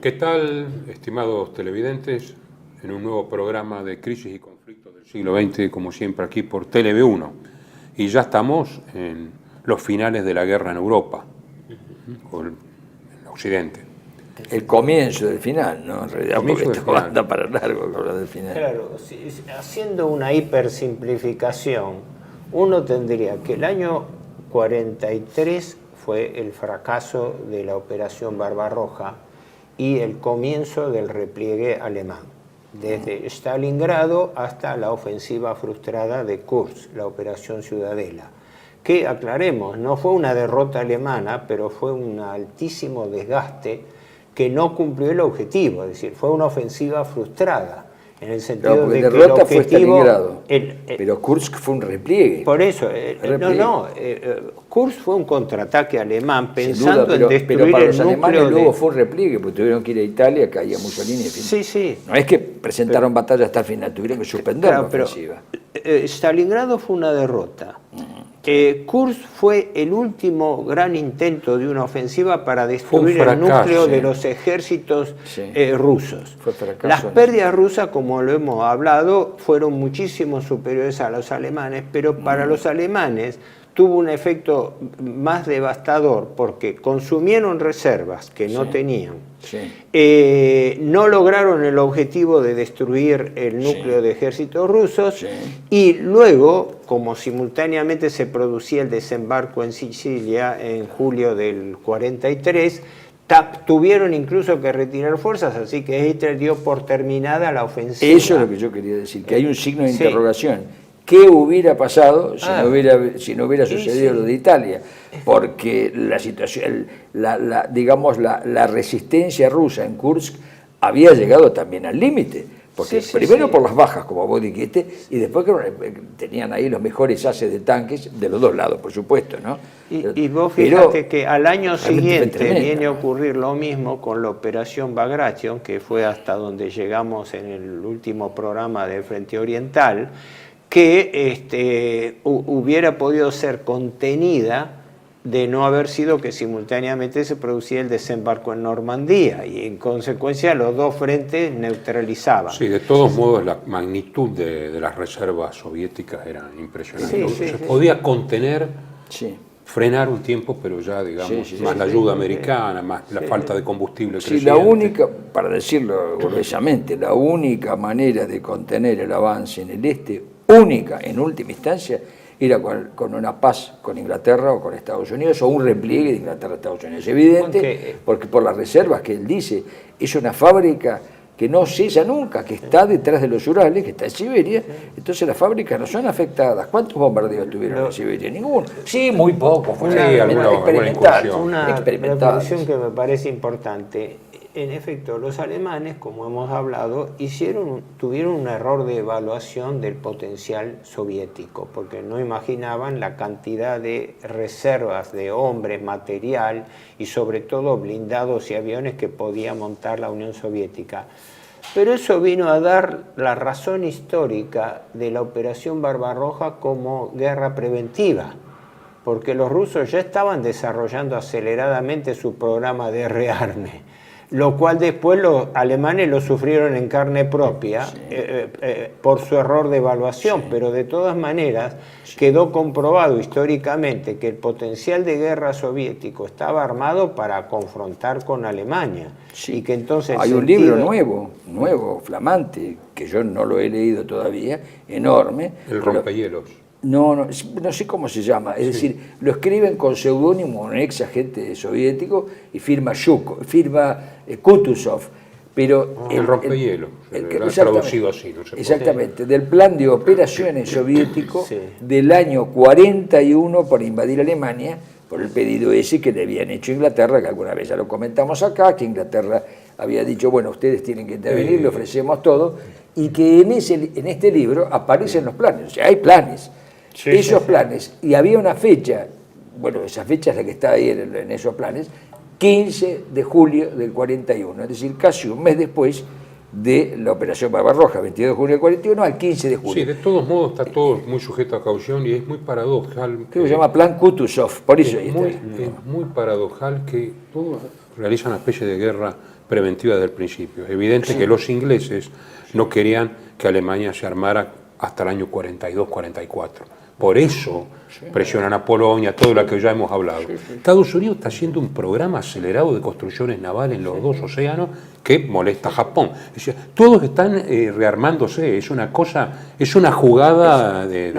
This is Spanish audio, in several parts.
¿Qué tal, estimados televidentes? En un nuevo programa de Crisis y Conflictos del siglo XX, como siempre aquí por TLV1. Y ya estamos en los finales de la guerra en Europa, o en Occidente. El comienzo del final, ¿no? En realidad, porque esto anda para largo hablar del final. Claro, haciendo una hipersimplificación, uno tendría que el año 43 fue el fracaso de la Operación Barbarroja y el comienzo del repliegue alemán, desde Stalingrado hasta la ofensiva frustrada de Kursk, la Operación Ciudadela, que, aclaremos, no fue una derrota alemana, pero fue un altísimo desgaste que no cumplió el objetivo, es decir, fue una ofensiva frustrada, en el sentido de que el derrota objetivo... fue Stalingrado, pero Kursk fue un repliegue. Por eso, Kursk fue un contraataque alemán pensando en destruir pero para el los alemanes núcleo luego fue un repliegue, porque tuvieron que ir a Italia, caía Mussolini, en fin. Sí, sí. No es que presentaron batalla hasta el final, tuvieron que suspender la ofensiva. Stalingrado fue una derrota. Kursk fue el último gran intento de una ofensiva para destruir el núcleo de los ejércitos rusos. Las pérdidas rusas, como lo hemos hablado, fueron muchísimo superiores a los alemanes, pero para los alemanes tuvo un efecto más devastador porque consumieron reservas que no tenían. No lograron el objetivo de destruir el núcleo de ejércitos rusos y luego, como simultáneamente se producía el desembarco en Sicilia en julio del 43, tuvieron incluso que retirar fuerzas, así que Hitler dio por terminada la ofensiva. Eso es lo que yo quería decir, que hay un signo de interrogación. ¿Qué hubiera pasado si no hubiera sucedido lo de Italia? Porque la situación, digamos, la resistencia rusa en Kursk había llegado también al límite. Porque primero por las bajas, como vos dijiste, y después que tenían ahí los mejores haces de tanques de los dos lados, por supuesto, ¿no? Y vos fíjate que al año siguiente viene a ocurrir lo mismo con la Operación Bagration, que fue hasta donde llegamos en el último programa del Frente Oriental, que hubiera podido ser contenida de no haber sido que simultáneamente se producía el desembarco en Normandía y en consecuencia los dos frentes neutralizaban. Sí, de todos modos la magnitud de las reservas soviéticas era impresionante. Se podía contener, frenar un tiempo, pero ya digamos, más la ayuda americana, más la falta de combustible creciente. La única, para decirlo gruesamente, la única manera de contener el avance en el este, única, en última instancia, era con una paz con Inglaterra o con Estados Unidos, o un repliegue de Inglaterra a Estados Unidos. Es evidente, porque por las reservas que él dice, es una fábrica que no cesa nunca, que está detrás de los Urales, que está en Siberia, entonces las fábricas no son afectadas. ¿Cuántos bombardeos tuvieron en Siberia? Ninguno. Sí, muy poco, fue una reflexión que me parece importante. En efecto, los alemanes, como hemos hablado, tuvieron un error de evaluación del potencial soviético, porque no imaginaban la cantidad de reservas de hombres, material y sobre todo blindados y aviones que podía montar la Unión Soviética. Pero eso vino a dar la razón histórica de la Operación Barbarroja como guerra preventiva, porque los rusos ya estaban desarrollando aceleradamente su programa de rearme, lo cual después los alemanes lo sufrieron en carne propia por su error de evaluación, pero de todas maneras quedó comprobado históricamente que el potencial de guerra soviético estaba armado para confrontar con Alemania. Y que entonces hay un libro nuevo, flamante, que yo no lo he leído todavía, enorme. El rompehielos. No sé cómo se llama, es decir, lo escriben con seudónimo un ex agente soviético y firma Kutuzov, pero el rompehielos, traducido así, no sé. Exactamente, del plan de operaciones soviético del año 41 por invadir Alemania, por el pedido ese que le habían hecho a Inglaterra, que alguna vez ya lo comentamos acá, que Inglaterra había dicho, bueno, ustedes tienen que intervenir, le ofrecemos todo, y que en este libro aparecen los planes, o sea, hay planes. Esos planes, y había una fecha, bueno, esa fecha es la que está ahí en esos planes, 15 de julio del 41, es decir, casi un mes después de la Operación Barbarroja, 22 de julio del 41 al 15 de julio. Sí, de todos modos está todo muy sujeto a caución y es muy paradojal. Creo que se llama Plan Kutuzov, por eso es muy paradojal que todos realizan una especie de guerra preventiva desde el principio. Es evidente que los ingleses no querían que Alemania se armara hasta el año 42-44. Por eso presionan a Polonia, todo lo que ya hemos hablado. Estados Unidos está haciendo un programa acelerado de construcciones navales en los dos océanos que molesta a Japón. Es decir, todos están rearmándose, es una cosa, es una jugada de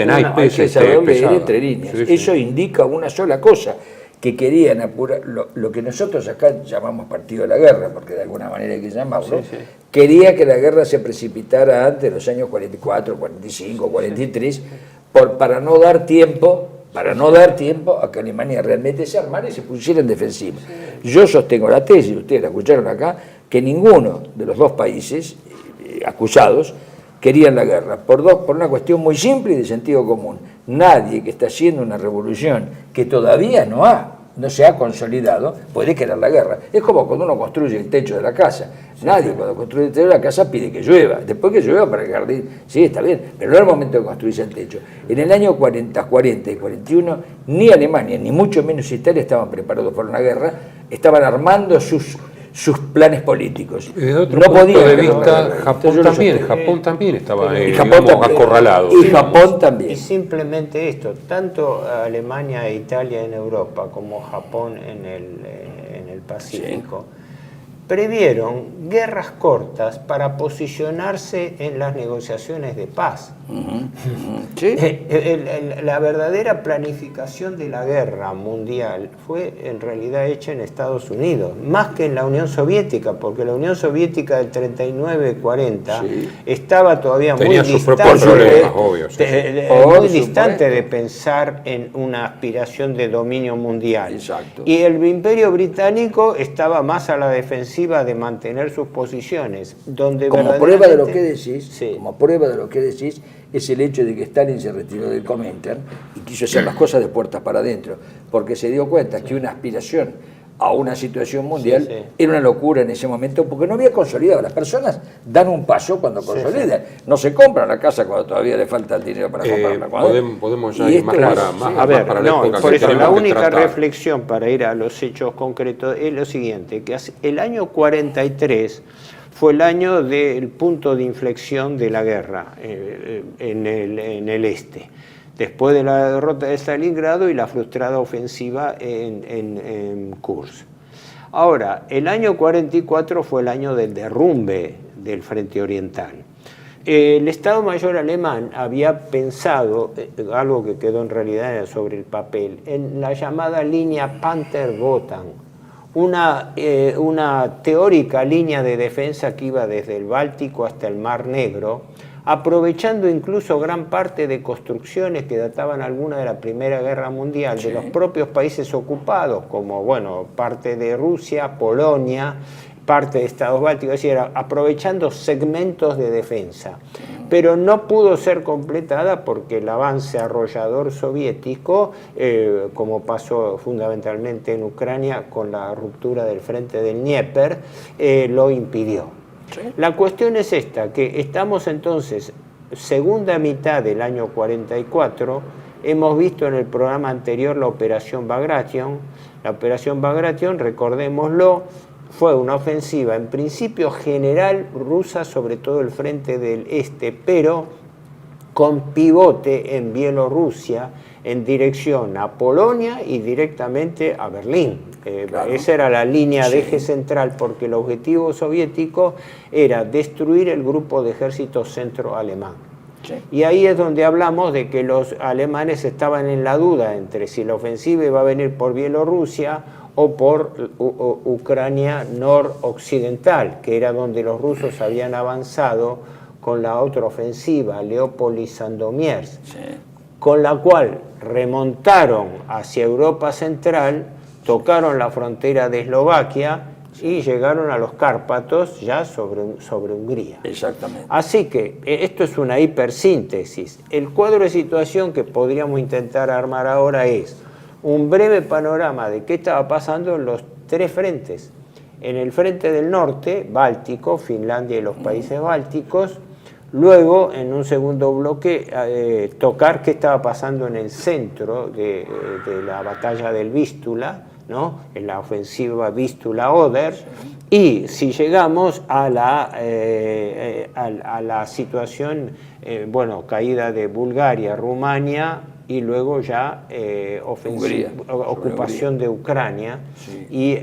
naipes pesada. Entre líneas. Eso indica una sola cosa, que querían apurar, lo que nosotros acá llamamos partido de la guerra, porque de alguna manera hay que llamarlo, quería que la guerra se precipitara antes de los años 44, 45, 43, para no dar tiempo a que Alemania realmente se armara y se pusiera en defensiva. Yo sostengo la tesis, ustedes la escucharon acá, que ninguno de los dos países acusados querían la guerra, por una cuestión muy simple y de sentido común. Nadie que está haciendo una revolución que todavía no se ha consolidado puede querer la guerra. Es como cuando uno construye el techo de la casa. Nadie cuando construye el techo de la casa pide que llueva. Después que llueva para el jardín, sí, está bien, pero no es el momento de construirse el techo. En el año 40 y 41, ni Alemania, ni mucho menos Italia estaban preparados para una guerra, estaban armando sus planes políticos. Desde otro punto de vista, Japón también estaba acorralado. Y Japón también. Y simplemente esto, tanto Alemania e Italia en Europa como Japón en el Pacífico, previeron guerras cortas para posicionarse en las negociaciones de paz. La verdadera planificación de la guerra mundial fue en realidad hecha en Estados Unidos, más que en la Unión Soviética, porque la Unión Soviética del 39-40 estaba todavía muy distante de pensar en una aspiración de dominio mundial. Exacto. Y el Imperio Británico estaba más a la defensiva de mantener sus posiciones, donde como prueba de lo que decís, es el hecho de que Stalin se retiró del Comintern y quiso hacer las cosas de puertas para adentro, porque se dio cuenta que una aspiración a una situación mundial era una locura en ese momento, porque no había consolidado. Las personas dan un paso cuando consolidan, no se compran la casa cuando todavía le falta el dinero para comprarla. Podemos ya ir más para la época por que eso, tenemos la que única tratar. reflexión para ir a los hechos concretos es lo siguiente, que el año 43 fue el año del punto de inflexión de la guerra en el este, después de la derrota de Stalingrado y la frustrada ofensiva en Kursk. Ahora, el año 44 fue el año del derrumbe del Frente Oriental. El Estado Mayor alemán había pensado, algo que quedó en realidad sobre el papel, en la llamada línea Panther-Wotan, una teórica línea de defensa que iba desde el Báltico hasta el Mar Negro, aprovechando incluso gran parte de construcciones que databan algunas de la Primera Guerra Mundial, de los propios países ocupados, como parte de Rusia, Polonia, parte de Estados Bálticos, es decir, aprovechando segmentos de defensa. Pero no pudo ser completada porque el avance arrollador soviético, como pasó fundamentalmente en Ucrania con la ruptura del frente del Dnieper, lo impidió. La cuestión es esta, que estamos entonces, segunda mitad del año 44, hemos visto en el programa anterior la Operación Bagration. La Operación Bagration, recordémoslo, fue una ofensiva en principio general rusa sobre todo el frente del este, pero con pivote en Bielorrusia en dirección a Polonia y directamente a Berlín. Claro. Esa era la línea de eje central, porque el objetivo soviético era destruir el grupo de ejército centro-alemán. Sí. Y ahí es donde hablamos de que los alemanes estaban en la duda entre si la ofensiva iba a venir por Bielorrusia o por Ucrania noroccidental, que era donde los rusos habían avanzado con la otra ofensiva, Leópolis y Sandomierz, con la cual remontaron hacia Europa Central, tocaron la frontera de Eslovaquia y llegaron a los Cárpatos ya sobre Hungría. Exactamente. Así que esto es una hipersíntesis. El cuadro de situación que podríamos intentar armar ahora es un breve panorama de qué estaba pasando en los tres frentes. En el frente del norte, Báltico, Finlandia y los países bálticos. Luego, en un segundo bloque, tocar qué estaba pasando en el centro de la batalla del Vístula, ¿no? En la ofensiva Vístula-Oder, y si llegamos a la situación, bueno, caída de Bulgaria, Rumania, y luego ya ocupación de Ucrania, sí, y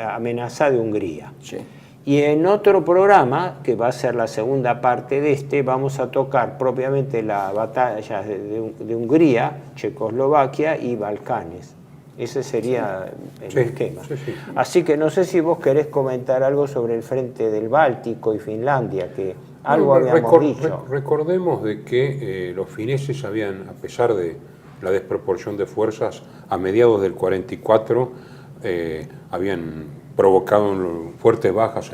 amenaza de Hungría. Sí. Y en otro programa, que va a ser la segunda parte de este, vamos a tocar propiamente la batalla de Hungría, Checoslovaquia y Balcanes. Ese sería el esquema. Sí, sí. Así que no sé si vos querés comentar algo sobre el frente del Báltico y Finlandia, que algo habíamos dicho. Recordemos de que los fineses habían, a pesar de la desproporción de fuerzas, a mediados del 44 habían provocado fuertes bajas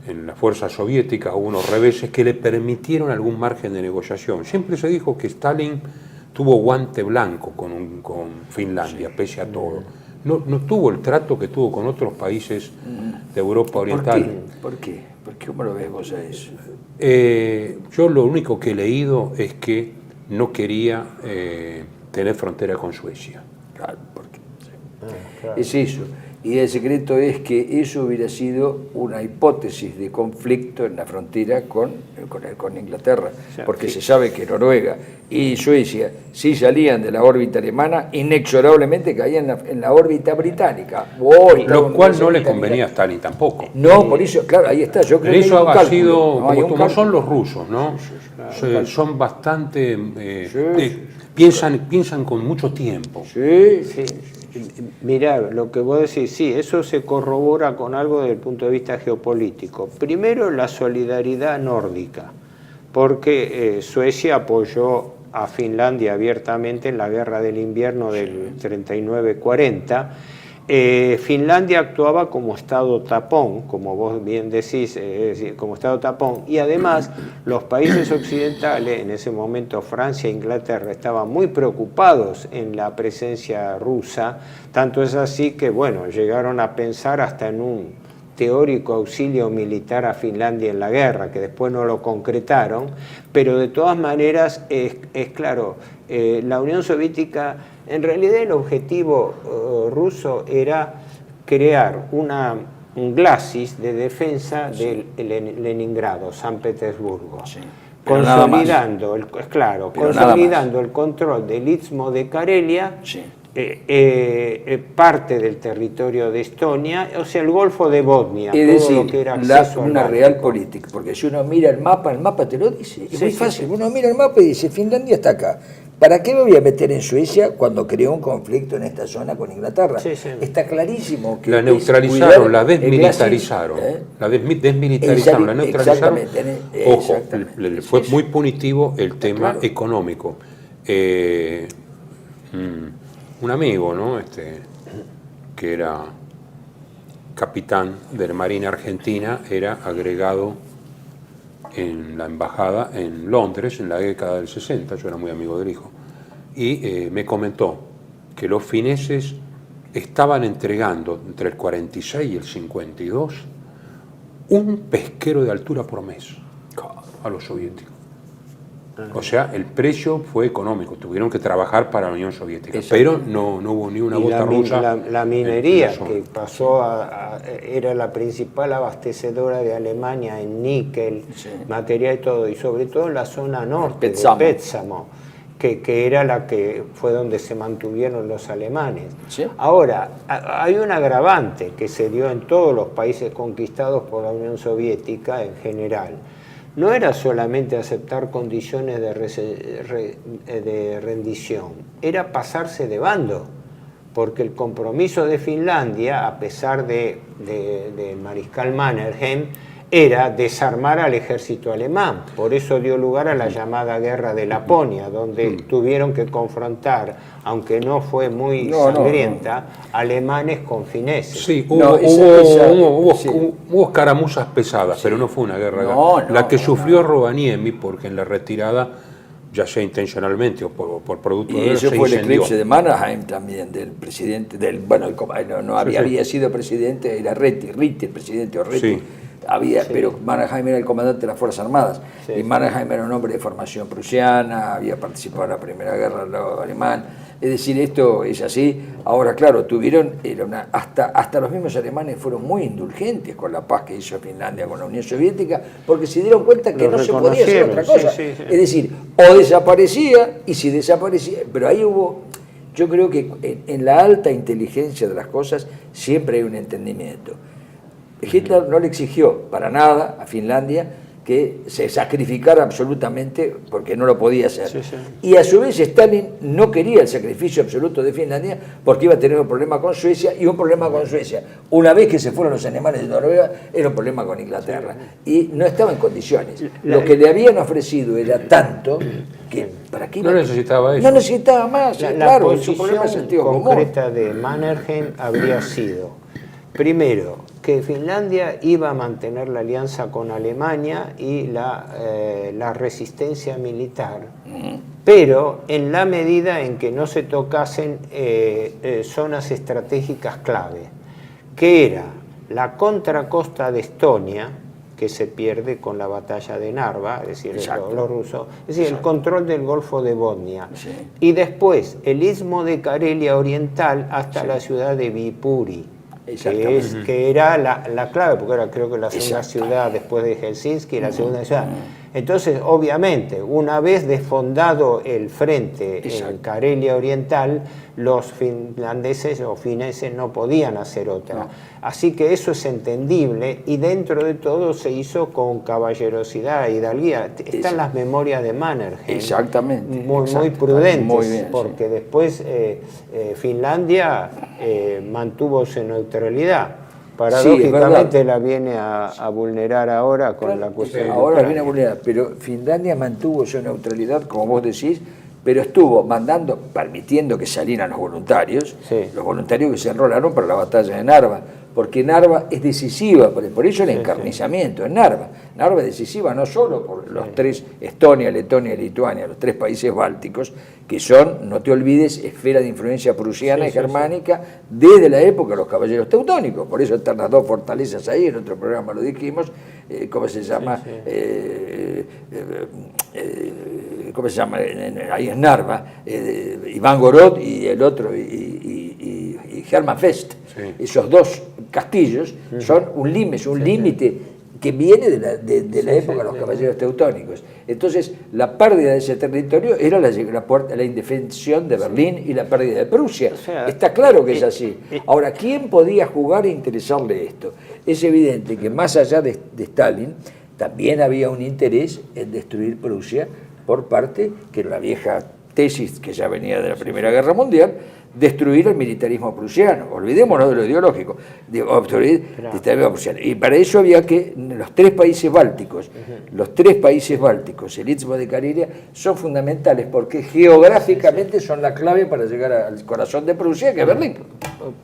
en las fuerzas soviéticas, hubo unos reveses que le permitieron algún margen de negociación. Siempre se dijo que Stalin tuvo guante blanco con Finlandia, pese a todo. No tuvo el trato que tuvo con otros países de Europa Oriental. ¿Por qué? ¿Cómo lo ves vos a eso? Yo lo único que he leído es que no quería tener frontera con Suecia. Claro, porque claro. Es eso. Y el secreto es que eso hubiera sido una hipótesis de conflicto en la frontera con Inglaterra, porque se sabe que Noruega y Suecia, si salían de la órbita alemana, inexorablemente caían en la órbita británica. Lo cual no le convenía a Stalin tampoco. No, por eso, claro, ahí está. Yo creo que eso ha sido, como son los rusos, ¿no? Son bastante... piensan con mucho tiempo. Sí. Mirá, lo que vos decís, sí, eso se corrobora con algo desde el punto de vista geopolítico. Primero, la solidaridad nórdica, porque Suecia apoyó a Finlandia abiertamente en la guerra del invierno del 39-40. Finlandia actuaba como Estado tapón, como vos bien decís, como Estado tapón, y además los países occidentales, en ese momento Francia e Inglaterra, estaban muy preocupados en la presencia rusa, tanto es así que, bueno, llegaron a pensar hasta en un teórico auxilio militar a Finlandia en la guerra, que después no lo concretaron, pero de todas maneras es claro, la Unión Soviética, en realidad el objetivo ruso era crear un glacis de defensa de Leningrado, San Petersburgo, consolidando, el control del Istmo de Karelia, parte del territorio de Estonia, o sea, el Golfo de Botnia, es decir, todo lo que era acceso una real política, porque si uno mira el mapa te lo dice, es muy fácil, uno mira el mapa y dice, Finlandia está acá. ¿Para qué me voy a meter en Suecia cuando creó un conflicto en esta zona con Inglaterra? Está clarísimo que la neutralizaron, la desmilitarizaron. La desmilitarizaron, la neutralizaron. Ojo, fue muy punitivo el tema económico. Un amigo, ¿no? Que era capitán de la Marina Argentina, era agregado en la embajada en Londres en la década del 60, yo era muy amigo del hijo, y me comentó que los fineses estaban entregando entre el 46 y el 52 un pesquero de altura por mes a los soviéticos. O sea, el precio fue económico, tuvieron que trabajar para la Unión Soviética, pero no hubo ni una gota rusa. La minería, que pasó era la principal abastecedora de Alemania en níquel, material y todo, y sobre todo en la zona norte, de Pétzamo, que era la que fue donde se mantuvieron los alemanes. Ahora, hay un agravante que se dio en todos los países conquistados por la Unión Soviética en general. No era solamente aceptar condiciones de rendición, era pasarse de bando, porque el compromiso de Finlandia, a pesar del mariscal Mannerheim, era desarmar al ejército alemán. Por eso dio lugar a la llamada Guerra de Laponia, donde tuvieron que confrontar, aunque no fue muy sangrienta, alemanes con fineses. Sí, hubo escaramuzas pesadas, pero no fue una guerra. La que sufrió Rovaniemi, porque en la retirada, ya sea intencionalmente o por producto de eso, fue el eclipse de Mannerheim también, del presidente, había sido presidente, era Ritti, el presidente Ritti. Pero Mannerheim era el comandante de las Fuerzas Armadas, y Mannerheim era un hombre de formación prusiana, había participado en la Primera Guerra alemán, Es decir, esto es así. Ahora, claro, hasta los mismos alemanes fueron muy indulgentes con la paz que hizo Finlandia con la Unión Soviética, porque se dieron cuenta que no se podía hacer otra cosa. Sí. Es decir, o desaparecía, y si desaparecía, pero ahí hubo, yo creo que en la alta inteligencia de las cosas siempre hay un entendimiento. Hitler no le exigió para nada a Finlandia que se sacrificara absolutamente porque no lo podía hacer. Sí, sí. Y a su vez Stalin no quería el sacrificio absoluto de Finlandia porque iba a tener un problema con Suecia y un problema con Suecia. Una vez que se fueron los alemanes de Noruega, era un problema con Inglaterra. Y no estaba en condiciones. Lo que le habían ofrecido era tanto que ¿para qué? No necesitaba eso. No necesitaba más. La posición concreta de Mannerheim habría sido, primero, que Finlandia iba a mantener la alianza con Alemania y la resistencia militar, pero en la medida en que no se tocasen zonas estratégicas clave, que era la contracosta de Estonia, que se pierde con la batalla de Narva, es decir, los rusos, es decir, el control del Golfo de Botnia, y después el istmo de Karelia Oriental hasta la ciudad de Viipuri, que era la clave, porque era creo que la segunda ciudad después de Helsinki, la segunda ciudad. Entonces, obviamente, una vez desfondado el frente en Karelia Oriental, los finlandeses o fineses no podían hacer otra. Así que eso es entendible y dentro de todo se hizo con caballerosidad, hidalguía. Están las memorias de Mannerheim. Exactamente. Muy prudentes, muy bien, porque después Finlandia mantuvo su neutralidad. Paradójicamente la viene a vulnerar ahora con la cuestión. Ahora la viene a vulnerar, pero Finlandia mantuvo su neutralidad, como vos decís, pero estuvo permitiendo que salieran los voluntarios que se enrolaron para la batalla de Narva, porque Narva es decisiva, por eso el encarnizamiento en Narva. Narva es decisiva no solo por los tres, Estonia, Letonia y Lituania, los tres países bálticos, que son, no te olvides, esfera de influencia prusiana y germánica desde la época de los caballeros teutónicos. Por eso están las dos fortalezas ahí, en otro programa lo dijimos, ¿cómo se llama? ¿Cómo se llama? Ahí en Narva, Iván Gorod y el otro, y Hermann Fest. Esos dos castillos son un límite que viene de la época de los caballeros teutónicos. Entonces, la pérdida de ese territorio era la indefensión de Berlín y la pérdida de Prusia. Está claro que es así. Ahora, ¿quién podía jugar e interesarle esto? Es evidente que más allá de Stalin, también había un interés en destruir Prusia por parte, que era la vieja tesis que ya venía de la Primera Guerra Mundial, destruir el militarismo prusiano. Olvidémonos de lo ideológico, y para eso había que los tres países bálticos, el Istmo de Karelia, son fundamentales porque geográficamente son la clave para llegar al corazón de Prusia, que es Berlín.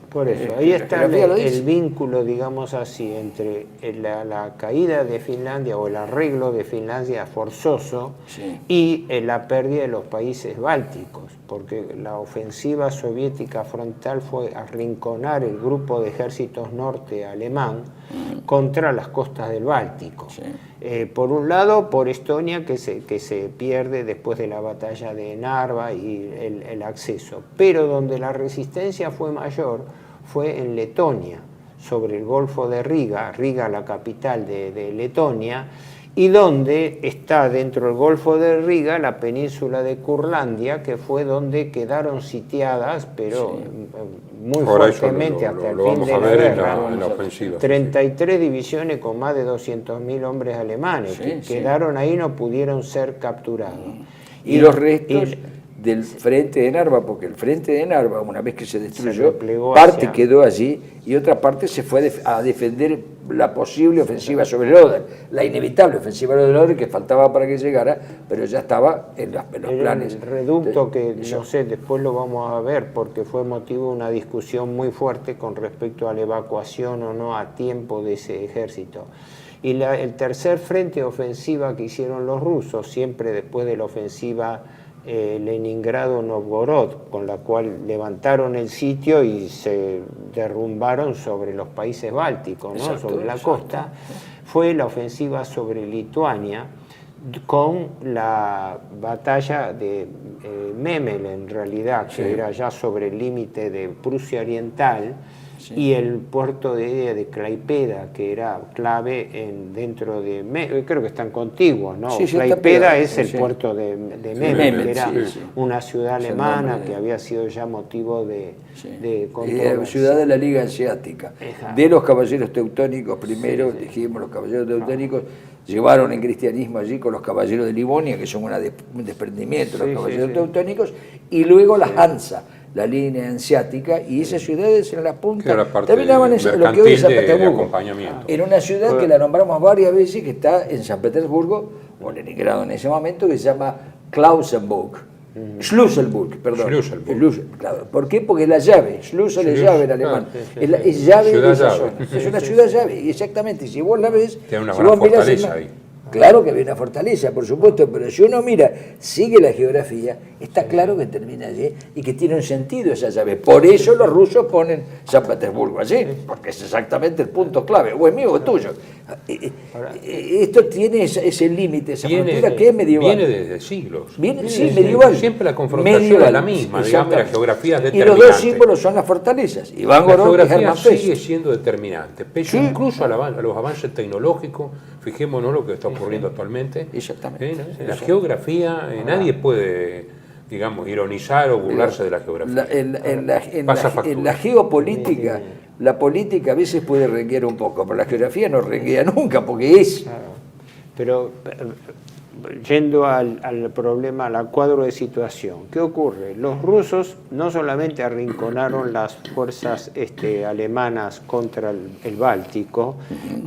Por eso, ahí está el vínculo, digamos así, entre la caída de Finlandia o el arreglo de Finlandia forzoso y la pérdida de los países bálticos, porque la ofensiva soviética frontal fue arrinconar el grupo de ejércitos norte alemán contra las costas del Báltico. Por un lado, por Estonia, que se pierde después de la batalla de Narva y el acceso, pero donde la resistencia fue mayor fue en Letonia, sobre el Golfo de Riga, la capital de Letonia, y donde está dentro del Golfo de Riga la península de Curlandia, que fue donde quedaron sitiadas, pero muy fuertemente hasta el fin de la guerra, 33 divisiones con más de 200.000 hombres alemanes, que quedaron ahí, no pudieron ser capturados. Y los restos del frente de Narva, porque el frente de Narva, una vez que se destruyó, parte quedó allí y otra parte se fue a defender la posible ofensiva sobre el Oder, la inevitable ofensiva sobre el Oder que faltaba para que llegara, pero ya estaba en los planes. El reducto que, no sé, después lo vamos a ver, porque fue motivo de una discusión muy fuerte con respecto a la evacuación o no a tiempo de ese ejército. Y el tercer frente ofensiva que hicieron los rusos, siempre después de la ofensiva Leningrado-Novgorod, con la cual levantaron el sitio y se derrumbaron sobre los países bálticos, ¿no? Sobre la costa, fue la ofensiva sobre Lituania, con la batalla de Memel, en realidad, que era ya sobre el límite de Prusia Oriental, y el puerto de Klaipeda, que era clave dentro de creo que están contiguos, ¿no? Klaipeda es el puerto de Memel, que era una ciudad alemana que había sido ya motivo de controversia. Ciudad de la Liga Hanseática. De los caballeros teutónicos, primero dijimos, los caballeros teutónicos llevaron el cristianismo allí con los caballeros de Livonia, que son un desprendimiento de los caballeros teutónicos, y luego la Hansa, la línea hanseática, y esas ciudades en la punta terminaban en lo que hoy es San Petersburgo. En una ciudad que la nombramos varias veces, que está en San Petersburgo, o Leningrado en ese momento, que se llama Klausenburg. Schlüsselburg, perdón. Claro. ¿Por qué? Porque es la llave. Schlüssel es llave en alemán. Es llave de esa zona. Es una ciudad llave. Y exactamente, si vos la ves, tiene una gran fortaleza ahí. Claro que había una fortaleza, por supuesto, pero si uno mira, sigue la geografía, está claro que termina allí y que tiene un sentido esa llave. Por eso los rusos ponen San Petersburgo allí, porque es exactamente el punto clave, o es mío o es tuyo. Esto tiene ese límite, esa frontera que es medieval. Viene desde siglos. Medieval. Siempre la confrontación es la misma, digamos, la geografía es determinante. Y los dos símbolos son las fortalezas. La geografía sigue siendo determinante, pese incluso a los avances tecnológicos. Fijémonos lo que está ocurriendo actualmente. Exactamente. La geografía, nadie puede, digamos, ironizar o burlarse de la geografía. En la geopolítica, la política a veces puede renguear un poco, pero la geografía no renguea nunca, porque es... Claro. Pero yendo al problema, al cuadro de situación, ¿qué ocurre? Los rusos no solamente arrinconaron las fuerzas alemanas contra el Báltico,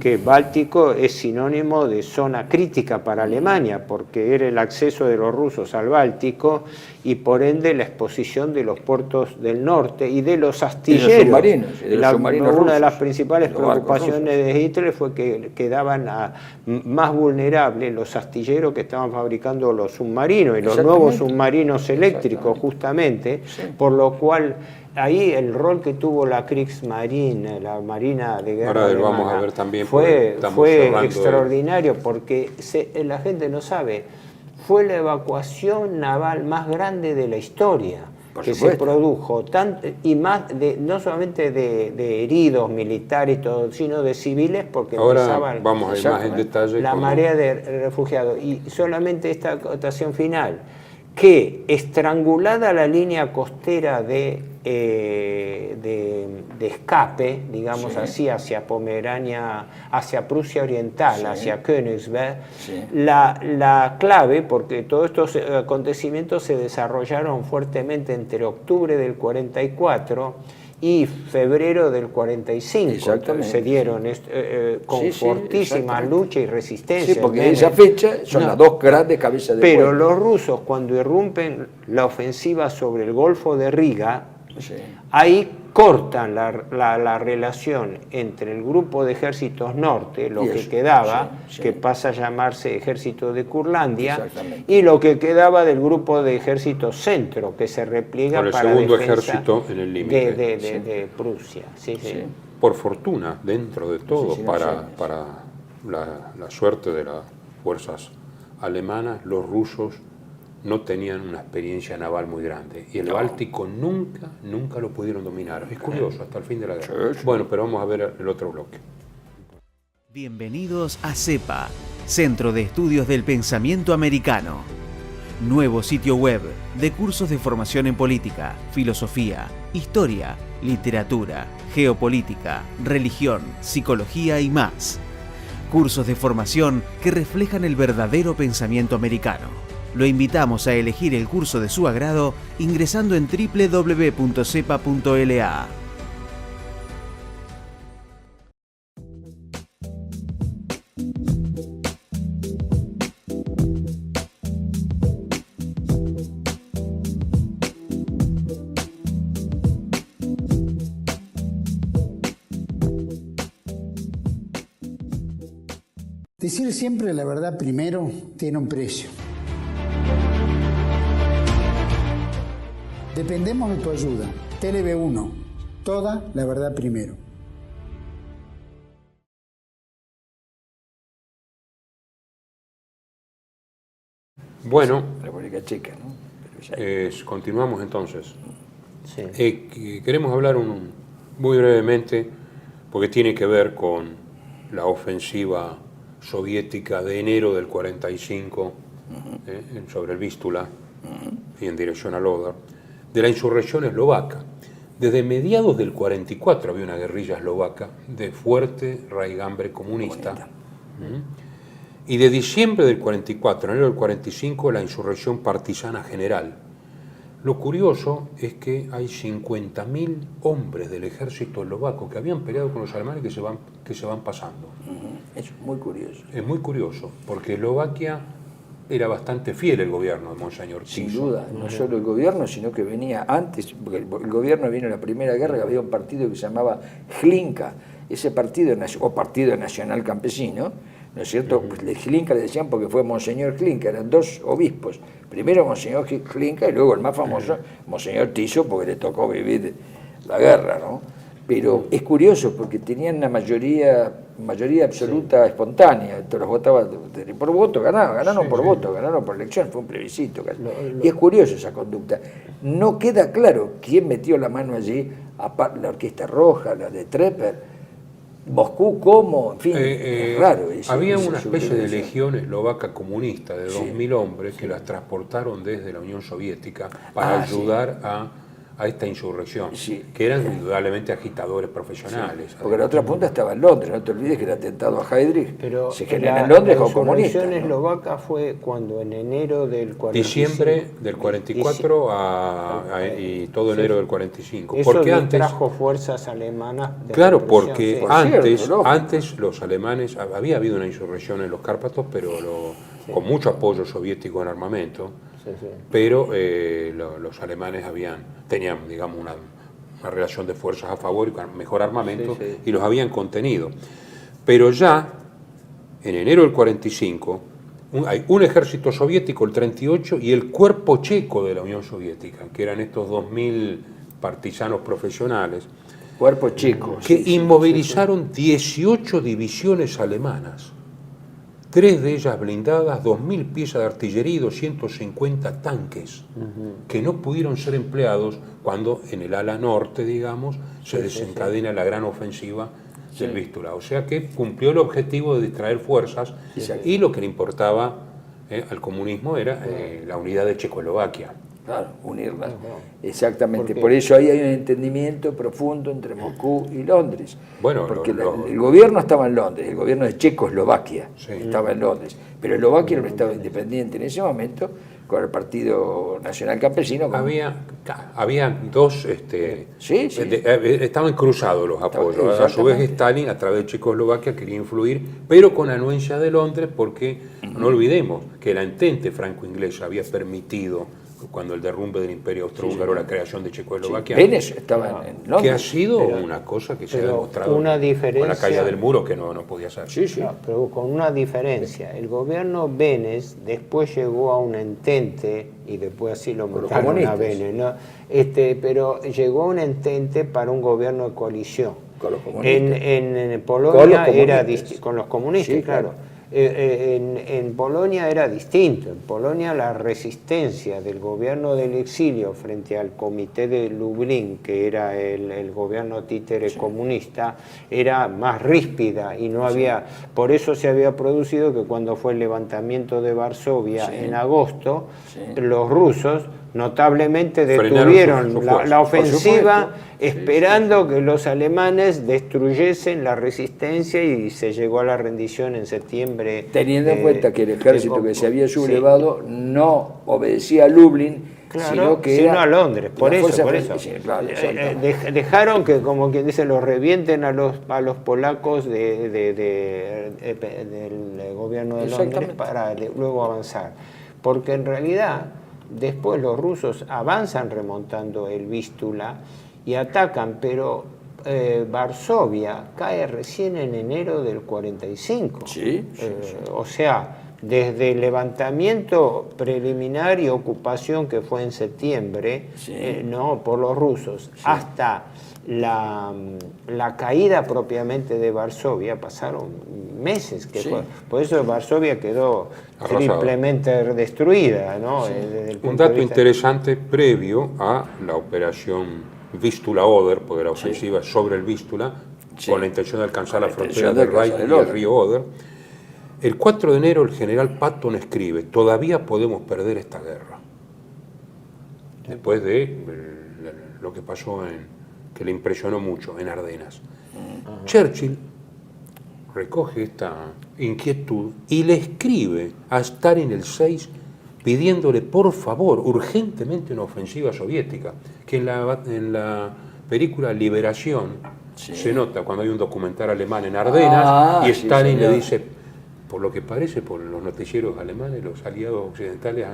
que Báltico es sinónimo de zona crítica para Alemania, porque era el acceso de los rusos al Báltico y por ende la exposición de los puertos del norte y de los astilleros. Una de las principales preocupaciones de Hitler fue que quedaban más vulnerables los astilleros que estaban fabricando los submarinos y los nuevos submarinos eléctricos, justamente, por lo cual ahí el rol que tuvo la Kriegsmarine, la Marina de Guerra alemana, vamos a ver también, fue extraordinario, porque la gente no sabe, fue la evacuación naval más grande de la historia que se produjo, y más no solamente de heridos militares, todo, sino de civiles, porque ahora vamos a ir más en detalle la marea de refugiados. Y solamente esta acotación final, que estrangulada la línea costera de escape, digamos así, hacia Pomerania, hacia Prusia Oriental, hacia Königsberg, la clave, porque todos estos acontecimientos se desarrollaron fuertemente entre octubre del 44 y febrero del 45, se dieron con fortísima lucha y resistencia. Sí, porque en esa fecha son las dos grandes cabezas de pueblo. Pero los rusos, cuando irrumpen la ofensiva sobre el Golfo de Riga, ahí cortan la relación entre el grupo de ejércitos norte, lo que quedaba, que pasa a llamarse ejército de Curlandia, y lo que quedaba del grupo de ejércitos centro, que se repliega para el segundo ejército en el límite de Prusia. Por fortuna, dentro de todo, para la suerte de las fuerzas alemanas, los rusos no tenían una experiencia naval muy grande y el Báltico nunca lo pudieron dominar. Es curioso, hasta el fin de la guerra. Bueno, pero vamos a ver el otro bloque. Bienvenidos a CEPA, Centro de Estudios del Pensamiento Americano. Nuevo sitio web de cursos de formación en política, filosofía, historia, literatura, geopolítica, religión, psicología y más. Cursos de formación que reflejan el verdadero pensamiento americano. Lo invitamos a elegir el curso de su agrado ingresando en www.cepa.la. Decir siempre la verdad primero tiene un precio. Dependemos de tu ayuda. TLB1. Toda la verdad primero. Bueno, República Checa, ¿no? continuamos entonces. Sí. Queremos hablar muy brevemente, porque tiene que ver con la ofensiva soviética de enero del 45 sobre el Vístula y en dirección al Oder, de la insurrección eslovaca. Desde mediados del 44 había una guerrilla eslovaca de fuerte raigambre comunista. Y de diciembre del 44 a enero del 45 la insurrección partisana general. Lo curioso es que hay 50.000 hombres del ejército eslovaco que habían peleado con los alemanes que se van pasando. Es muy curioso. Es muy curioso, porque Eslovaquia era bastante fiel el gobierno de Monseñor Tiso. Sin duda, no solo el gobierno, sino que venía antes, porque el gobierno vino en la Primera Guerra, que había un partido que se llamaba Hlinka, ese partido, o Partido Nacional Campesino, ¿no es cierto? Pues Hlinka le decían porque fue Monseñor Hlinka, eran dos obispos, primero Monseñor Hlinka y luego el más famoso, Monseñor Tiso, porque le tocó vivir la guerra, ¿no? Pero es curioso porque tenían una mayoría absoluta espontánea, los votaban por voto, ganaron por voto, ganaron por elección, fue un plebiscito. Y es curioso esa conducta. No queda claro quién metió la mano allí, la Orquesta Roja, la de Trepper, Moscú, cómo, en fin, es raro. Había una especie de legión eslovaca comunista de 2.000 hombres que las transportaron desde la Unión Soviética para ayudar a esta insurrección, que eran indudablemente agitadores profesionales. Porque la otra punta estaba en Londres, no te olvides que el atentado a Heydrich pero se genera en Londres con comunistas. La insurrección eslovaca fue cuando en enero del 45. Diciembre del 44 y todo enero del 45. Eso porque antes trajo fuerzas alemanas. Claro, porque antes los alemanes, había habido una insurrección en los Cárpatos, pero con mucho apoyo soviético en armamento. Pero los alemanes tenían, digamos, una relación de fuerzas a favor y con mejor armamento y los habían contenido. Pero ya, en enero del 45, hay un ejército soviético, el 38, y el cuerpo checo de la Unión Soviética, que eran estos 2.000 partisanos profesionales, cuerpo checo, que inmovilizaron 18 divisiones alemanas. 3 de ellas blindadas, 2.000 piezas de artillería y 250 tanques, que no pudieron ser empleados cuando en el ala norte, digamos, se desencadena la gran ofensiva del Vístula. O sea que cumplió el objetivo de distraer fuerzas y lo que le importaba al comunismo era la unidad de Checoslovaquia. Claro, unirlas. Exactamente. Por eso ahí hay un entendimiento profundo entre Moscú y Londres. Bueno, porque el gobierno estaba en Londres, el gobierno de Checoslovaquia estaba en Londres, pero Eslovaquia era un estado independiente en ese momento, con el Partido Nacional Campesino. Había dos, estaban cruzados los apoyos. A su vez Stalin, a través de Checoslovaquia, quería influir, pero con anuencia de Londres, porque no olvidemos que la entente franco-inglesa había permitido, cuando el derrumbe del Imperio Austrohúngaro, la creación de Checoslovaquia, estaba en Londres, que ha sido una cosa que se ha demostrado con la caída del muro que no podía ser. Pero con una diferencia. El gobierno Benes después llegó a un entente, y después así lo mataron a Benes, ¿no? Pero llegó a un entente para un gobierno de coalición. Con los comunistas. En Polonia era con los comunistas, claro. En Polonia era distinto. En Polonia la resistencia del gobierno del exilio frente al Comité de Lublin, que era el gobierno títere comunista, era más ríspida y no había. Por eso se había producido que cuando fue el levantamiento de Varsovia en agosto, los rusos notablemente detuvieron la ofensiva, esperando que los alemanes destruyesen la resistencia, y se llegó a la rendición en septiembre. Teniendo en cuenta que el ejército que se había sublevado no obedecía a Lublin, sino a Londres. Por eso. Dejaron que, como quien dice, los revienten a los polacos del gobierno de Londres para luego avanzar. Porque en realidad después los rusos avanzan remontando el Vístula y atacan, pero Varsovia cae recién en enero del 45. O sea, desde el levantamiento preliminar y ocupación que fue en septiembre, ¿no? Por los rusos, hasta la caída propiamente de Varsovia, pasaron meses. Por eso Varsovia quedó triplemente destruida, ¿no? Un dato interesante previo a la operación Vístula-Oder, porque la ofensiva sobre el Vístula, con la intención de alcanzar la frontera del Reich y el río Oder. El 4 de enero el general Patton escribe: todavía podemos perder esta guerra. Después de lo que pasó, que le impresionó mucho, en Ardenas. Churchill recoge esta inquietud y le escribe a Stalin el 6 pidiéndole por favor urgentemente una ofensiva soviética, que en la película Liberación se nota cuando hay un documental alemán en Ardenas y Stalin le dice: por lo que parece, por los noticieros alemanes, los aliados occidentales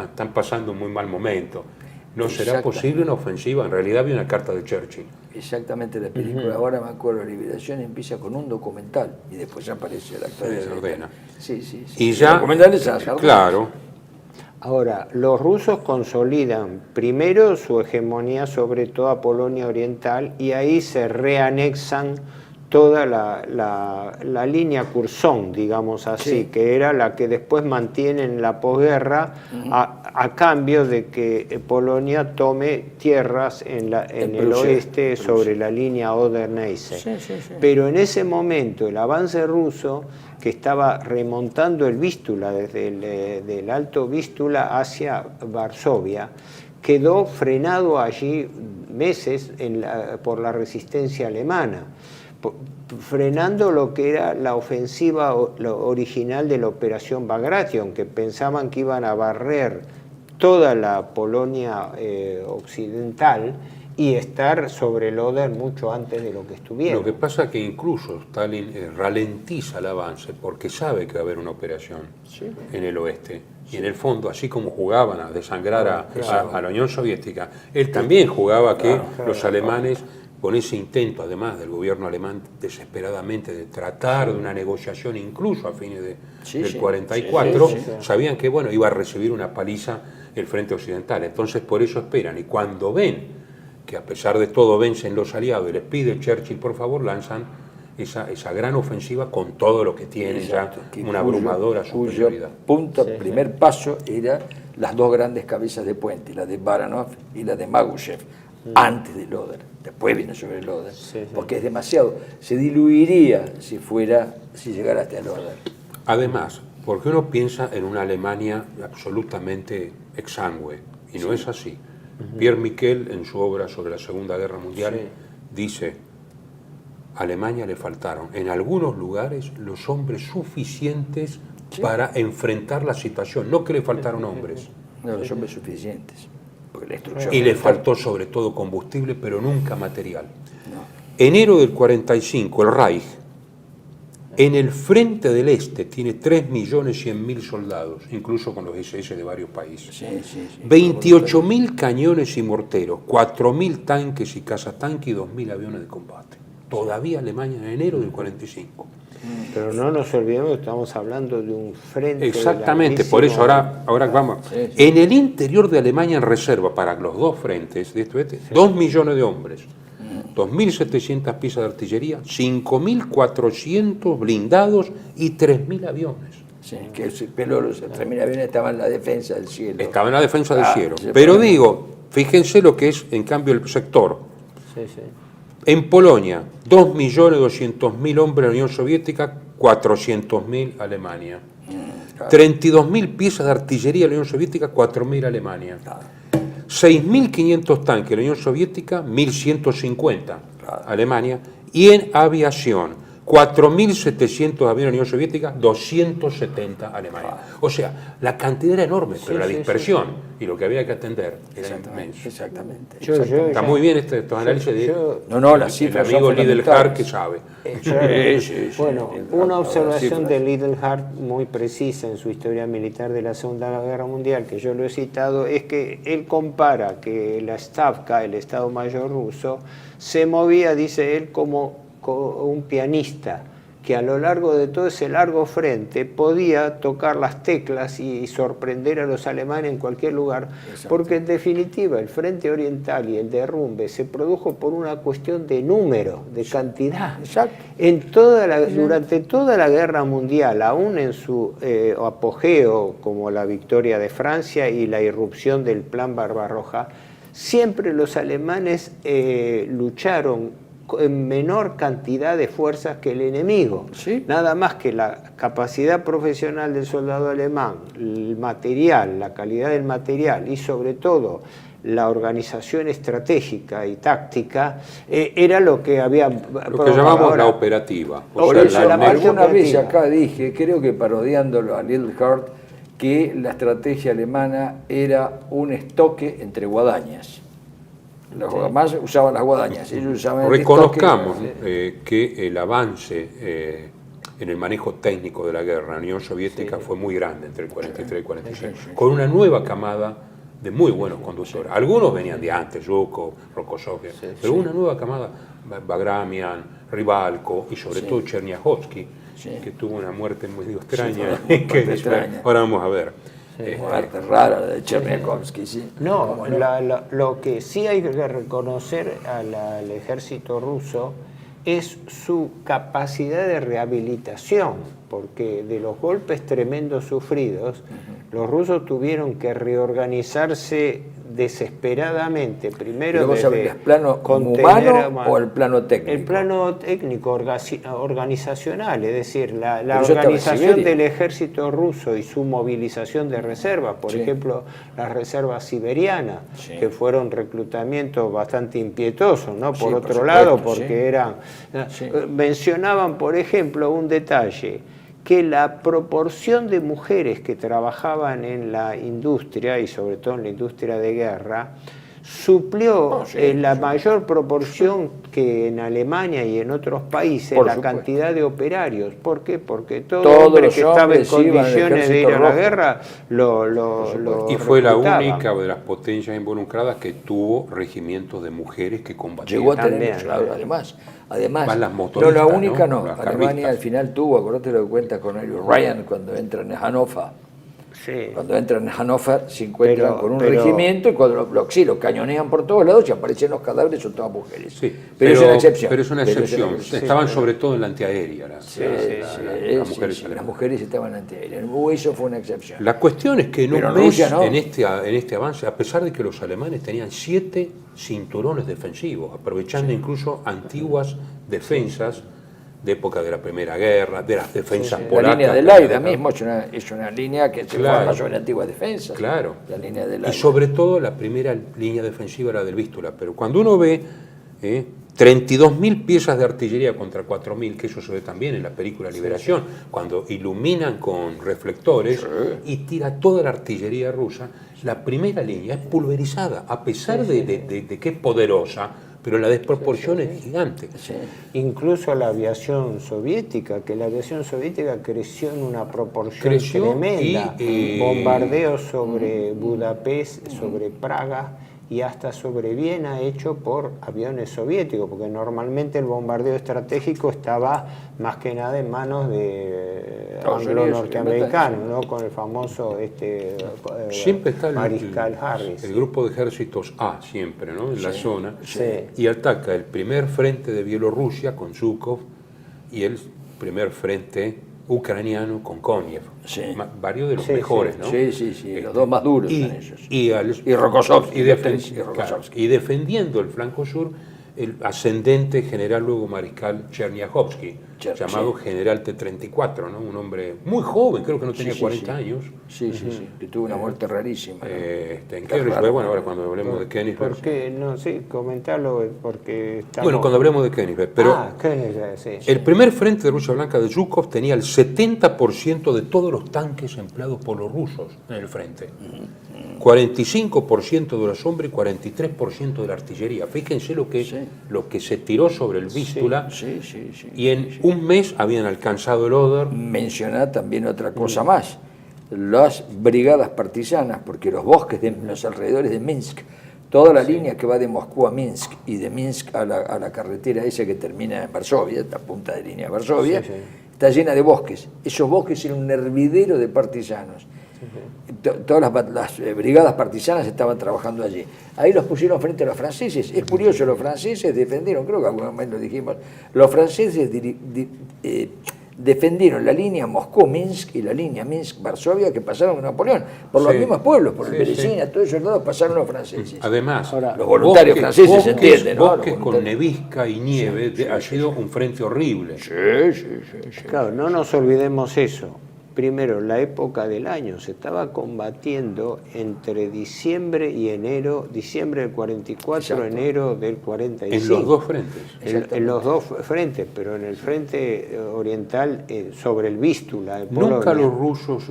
están pasando un muy mal momento. No será posible una ofensiva. En realidad había una carta de Churchill. Exactamente, la película, ahora me acuerdo, la Liberación empieza con un documental y después ya aparece el actor de Ardenas. Sí. Y ya, documentales, claro. Ahora, los rusos consolidan primero su hegemonía sobre toda Polonia Oriental y ahí se reanexan toda la línea Curzon, digamos así, que era la que después mantienen la posguerra a cambio de que Polonia tome tierras en el oeste sobre la línea Oder-Neisse. Pero en ese momento el avance ruso, que estaba remontando el Vístula desde el Alto Vístula hacia Varsovia, quedó frenado allí meses por la resistencia alemana, frenando lo que era la ofensiva original de la Operación Bagration, que pensaban que iban a barrer toda la Polonia occidental y estar sobre el Oder mucho antes de lo que estuvieron. Lo que pasa es que incluso Stalin ralentiza el avance porque sabe que va a haber una operación en el oeste. Y en el fondo, así como jugaban a desangrar a la Unión Soviética, él también jugaba que los alemanes, con ese intento, además del gobierno alemán desesperadamente de tratar de una negociación incluso a fines del 44, sabían que iba a recibir una paliza el frente occidental. Entonces por eso esperan, y cuando ven que a pesar de todo vencen los aliados y les pide Churchill por favor, lanzan esa gran ofensiva con todo lo que tiene ya una abrumadora superioridad. Primer paso era las dos grandes cabezas de puente, la de Baranov y la de Magushev, antes del Oder. Después vino sobre el Oder, porque es demasiado. Se diluiría si llegara hasta el Oder. Además, porque uno piensa en una Alemania absolutamente exangüe, y no es así. Pierre Miquel, en su obra sobre la Segunda Guerra Mundial, dice: a Alemania le faltaron en algunos lugares los hombres suficientes para enfrentar la situación, no que le faltaron hombres. No, los hombres suficientes. Y le faltó sobre todo combustible, pero nunca material. Enero del 45, el Reich, en el frente del este, tiene 3.100.000 soldados, incluso con los SS de varios países. 28.000 cañones y morteros, 4.000 tanques y cazatanques y 2.000 aviones de combate. Todavía Alemania en enero del 45. Pero no nos olvidemos que estamos hablando de un frente. Exactamente, por eso ahora vamos. En el interior de Alemania en reserva para los dos frentes, 2 millones de hombres, 2.700 piezas de artillería, 5.400 blindados y 3.000 aviones. Pero los 3.000 aviones estaban en la defensa del cielo. Estaban en la defensa del cielo. Pero digo, fíjense lo que es en cambio el sector. En Polonia, 2.200.000 hombres de la Unión Soviética, 400.000 Alemania. 32.000 piezas de artillería de la Unión Soviética, 4.000 Alemania. 6.500 tanques de la Unión Soviética, 1.150 Alemania. Y en aviación, 4.700 aviones de la Unión Soviética, 270 Alemania. O sea, la cantidad era enorme, pero la dispersión y lo que había que atender era inmenso. Exactamente. Está muy bien estos análisis de las cifras el amigo Lidl-Hart que sabe. Bueno, una observación de Lidl-Hart muy precisa en su historia militar de la Segunda Guerra Mundial, que yo lo he citado, es que él compara que la Stavka, el Estado Mayor ruso, se movía, dice él, como un pianista que a lo largo de todo ese largo frente podía tocar las teclas y sorprender a los alemanes en cualquier lugar, porque en definitiva el frente oriental y el derrumbe se produjo por una cuestión de número, de cantidad. Durante toda la guerra mundial, aún en su apogeo como la victoria de Francia y la irrupción del Plan Barbarroja, siempre los alemanes lucharon en menor cantidad de fuerzas que el enemigo. ¿Sí? Nada más que la capacidad profesional del soldado alemán, el material, la calidad del material y sobre todo la organización estratégica y táctica era lo que había... Lo que llamamos la operativa. Por eso, alguna vez acá dije, creo que parodiándolo a Little Hart, que la estrategia alemana era un estoque entre guadañas. Los demás usaban las guadañas. Ellos usaban Reconozcamos que el avance en el manejo técnico de la guerra, la Unión Soviética fue muy grande entre el 43 y el 46, con una nueva camada de muy buenos conductores. Algunos venían de antes, Zhukov, Rokossov, pero una nueva camada, Bagramian, Ribalko y sobre todo Cherniakhovsky, que tuvo una muerte muy extraña. Ahora vamos a ver. Muerte rara de Cherniakhovsky, sí. No, lo que sí hay que reconocer al ejército ruso es su capacidad de rehabilitación, porque de los golpes tremendos sufridos, los rusos tuvieron que reorganizarse desesperadamente, primero desde el plano humano o el plano técnico. El plano técnico organizacional, es decir, la organización del ejército ruso y su movilización de reservas, por ejemplo, las reservas siberianas, que fueron reclutamientos bastante impietosos, ¿no? Por otro lado, porque eran... Mencionaban, por ejemplo, un detalle, que la proporción de mujeres que trabajaban en la industria, y sobre todo en la industria de guerra, suplió la mayor proporción que en Alemania y en otros países la cantidad de operarios. ¿Por qué? Porque todo hombre que estaba en condiciones de ir a la guerra lo y fue la única de las potencias involucradas que tuvo regimientos de mujeres que combatían. Llegó a tener, además no la única, ¿no? Alemania al final tuvo, acordate lo que cuenta Cornelius Ryan cuando entra en Hannover. Cuando entran en Hannover se encuentran con un regimiento y cuando lo cañonean por todos lados y aparecen los cadáveres, son todas mujeres. Pero es una excepción. Pero es una excepción. Estaban sobre todo en la antiaérea. Las mujeres estaban en la antiaérea. Eso fue una excepción. La cuestión es que no ves en este avance, a pesar de que los alemanes tenían 7 cinturones defensivos, aprovechando incluso antiguas defensas de época de la Primera Guerra, de las defensas polacas. La línea del Aida mismo es una línea que se forma sobre antiguas defensas. Claro. La línea del Aida. Y sobre todo la primera línea defensiva era del Vístula. Pero cuando uno ve 32.000 piezas de artillería contra 4.000, que eso se ve también en la película Liberación, cuando iluminan con reflectores y tira toda la artillería rusa, la primera línea es pulverizada, a pesar de que es poderosa, pero la desproporción es gigante. Incluso la aviación soviética, creció en una proporción tremenda. Bombardeos sobre Budapest, sobre Praga y hasta sobre Viena hecho por aviones soviéticos, porque normalmente el bombardeo estratégico estaba más que nada en manos de anglo-norteamericanos, ¿no? Con el famoso siempre está Mariscal Harris. El grupo de ejércitos A siempre, ¿no? En la zona, y ataca el primer frente de Bielorrusia con Zhukov y el primer frente ucraniano con Konev, varios de los mejores, ¿no? Los dos más duros son ellos. Y Rokossovsky. Y defendiendo el flanco sur, el ascendente general, luego mariscal Cherniakhovsky, llamado general T-34, ¿no? Un hombre muy joven, creo que no tenía 40 años. Que tuvo una muerte rarísima. En Königsberg, bueno, ahora cuando hablemos de Königsberg. ¿Por qué? No, comentarlo porque estamos... Bueno, cuando hablemos de Königsberg, pero el primer frente de Rusia Blanca de Zhukov tenía el 70% de todos los tanques empleados por los rusos en el frente. 45% de los hombres y 43% de la artillería. Fíjense lo que se tiró sobre el Vístula. Y en un mes habían alcanzado el Oder. Mencionar también otra cosa más. Las brigadas partisanas, porque los bosques de los alrededores de Minsk Toda la línea que va de Moscú a Minsk y de Minsk a la carretera esa que termina en Varsovia, la punta de línea de Varsovia, está llena de bosques. Esos bosques eran un hervidero de partisanos. Todas las brigadas partisanas estaban trabajando allí. Ahí los pusieron frente a los franceses. Es curioso, los franceses defendieron, creo que alguna vez lo dijimos, los franceses defendieron la línea Moscú-Minsk y la línea Minsk-Varsovia que pasaron con Napoleón, por los mismos pueblos, por el Beresina, todos esos lados pasaron los franceses. Además, ahora, los voluntarios franceses se entienden, ¿no? Bosques con nevisca y nieve ha sido un frente horrible. Sí. Claro, no nos olvidemos eso. Primero, la época del año, se estaba combatiendo entre diciembre y enero, diciembre del 44, enero del 45. En los dos frentes. En los dos frentes, pero en el frente oriental, sobre el Vístula. Nunca los rusos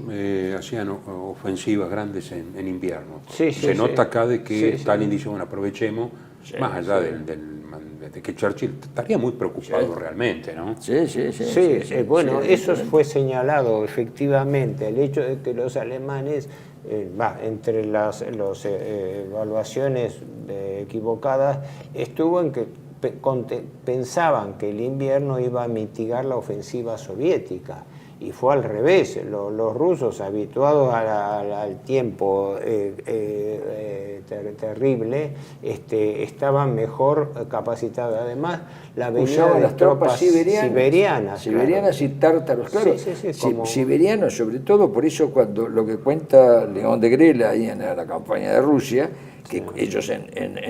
hacían ofensivas grandes en invierno. Se nota acá de que Stalin dice, bueno, aprovechemos, más allá de que Churchill estaría muy preocupado realmente, ¿no? Bueno, eso fue señalado efectivamente, el hecho de que los alemanes, entre las evaluaciones equivocadas, estuvo en que pensaban que el invierno iba a mitigar la ofensiva soviética. Y fue al revés, los rusos, habituados al tiempo terrible, estaban mejor capacitados. Además, la venida de las tropas siberianas y tártaros, claro. Siberianos, sobre todo, por eso cuando lo que cuenta León de Grela ahí en la campaña de Rusia, que ellos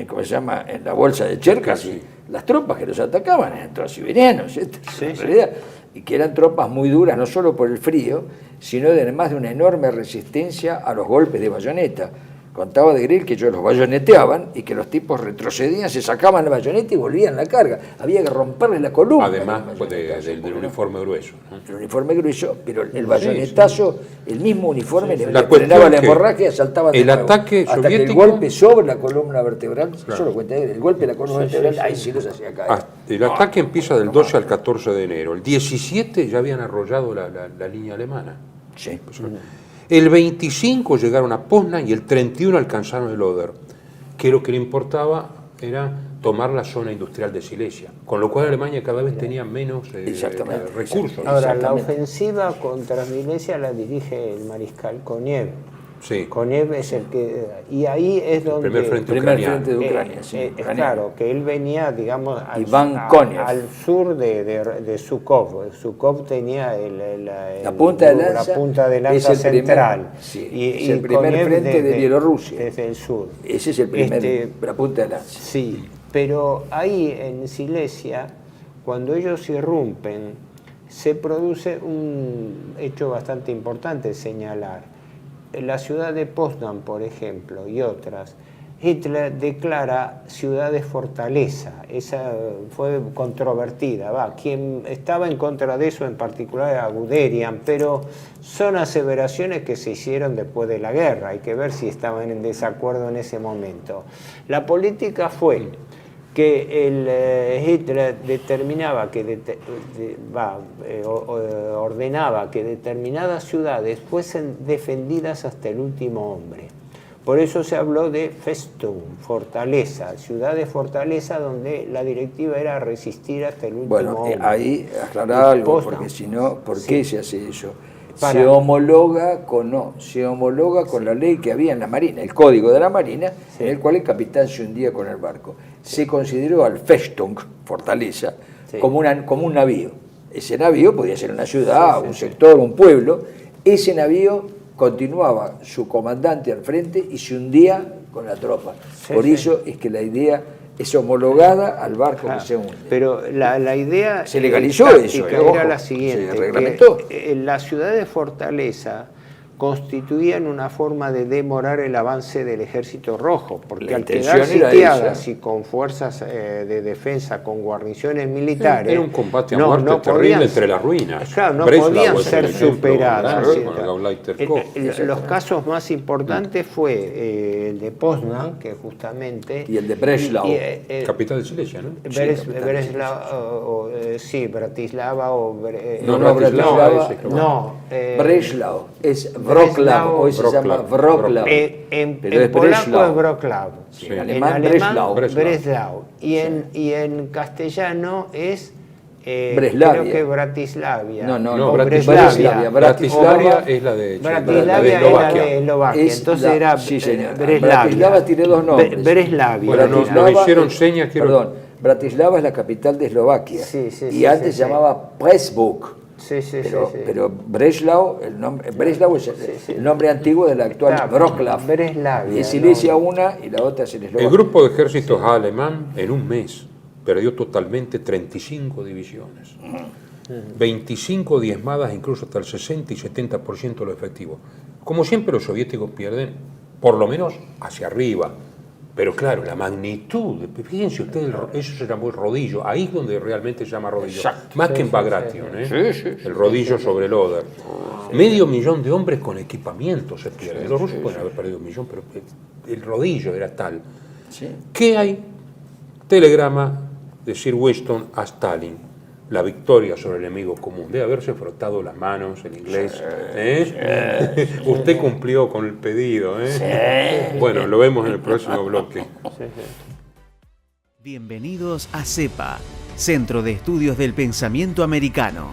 ¿cómo se llama?, en la bolsa de Cherkasy, las tropas que los atacaban eran todos siberianos, en realidad. Y que eran tropas muy duras, no solo por el frío, sino además de una enorme resistencia a los golpes de bayoneta. Contaba de Grell que ellos los bayoneteaban y que los tipos retrocedían, se sacaban la bayoneta y volvían a la carga. Había que romperle la columna. Además del uniforme grueso, ¿no? El uniforme grueso, pero el bayonetazo, el mismo uniforme le frenaba la hemorragia y saltaban de nuevo. Ataque hasta soviético, que el golpe sobre la columna vertebral, eso lo cuenta el golpe de la columna vertebral, ahí sí los hacía caer. El ataque empieza del 12 al 14 de enero. El 17 ya habían arrollado la línea alemana. Sí. El 25 llegaron a Poznan y el 31 alcanzaron el Oder, que lo que le importaba era tomar la zona industrial de Silesia, con lo cual Alemania cada vez tenía menos recursos. Ahora, la ofensiva contra Silesia la dirige el mariscal Konev. Sí. Konev es el que... Y ahí es donde... El primer frente de Ucrania, claro, que él venía, digamos, al sur de Zhukov. Zhukov tenía la punta de lanza central. Es el primer frente de Bielorrusia. Desde el sur. Ese es el primer, la punta de lanza. Sí, pero ahí en Silesia, cuando ellos irrumpen, se produce un hecho bastante importante señalar. En la ciudad de Poznan, por ejemplo, y otras, Hitler declara ciudades fortaleza. Esa fue controvertida. Quien estaba en contra de eso en particular era Guderian, pero son aseveraciones que se hicieron después de la guerra. Hay que ver si estaban en desacuerdo en ese momento. La política fue que Hitler determinaba ordenaba que determinadas ciudades fuesen defendidas hasta el último hombre. Por eso se habló de Festung, fortaleza, ciudades fortaleza donde la directiva era resistir hasta el último hombre. Bueno, ahí aclarar algo, porque si no, ¿por qué se hace eso? Se homologa con la ley que había en la Marina, el código de la Marina, en el cual el capitán se hundía con el barco. Se consideró al Festung, fortaleza, como un navío. Ese navío podía ser una ciudad, un sector, un pueblo. Ese navío continuaba su comandante al frente y se hundía con la tropa. Por eso es que la idea es homologada al barco que se hunde. Pero la idea... Se legalizó eso. Era la siguiente. Se reglamentó. Las ciudades fortaleza constituían una forma de demorar el avance del ejército rojo, porque al quedar sitiadas y con fuerzas de defensa, con guarniciones militares... Era un combate a muerte terrible entre las ruinas. Claro, no podían ser superadas. Los casos más importantes fue el de Poznan, que justamente... Y el de Breslau. Capital de Silesia, ¿no? Bratislava o... Bratislava. No, Breslau. Es Wroclaw, hoy se llama Wroclaw. En polaco es Wroclaw, sí, en alemán Breslau. Y en castellano es Breslavia. creo que Bratislavia. No, Breslavia. Bratislavia es la de Bratislavia es la de Eslovaquia. Entonces era Breslavia. Bratislava tiene dos nombres. Breslavia. Bueno, nos hicieron señas. Perdón, Bratislava es la capital de Eslovaquia. Y antes se llamaba Pressburg. Pero Breslau, Breslau es el nombre antiguo de la actual Wroclaw. Breslavia. Y Silesia una y la otra es en Eslovaquia. El grupo de ejércitos alemán en un mes perdió totalmente 35 divisiones, 25 diezmadas, incluso hasta el 60 y 70% de los efectivos. Como siempre los soviéticos pierden, por lo menos hacia arriba, pero claro, la magnitud, fíjense ustedes, eso se llamó el rodillo, ahí es donde realmente se llama rodillo, más que en Bagration, el rodillo sobre el Oder. 500.000 de hombres con equipamiento se pierden, los rusos pueden haber perdido 1 millón, pero el rodillo era tal. ¿Qué hay? Telegrama de Sir Winston a Stalin, la victoria sobre el enemigo común, de haberse frotado las manos en inglés. Usted cumplió con el pedido. Bueno, lo vemos en el próximo bloque. Bienvenidos a CEPA, Centro de Estudios del Pensamiento Americano.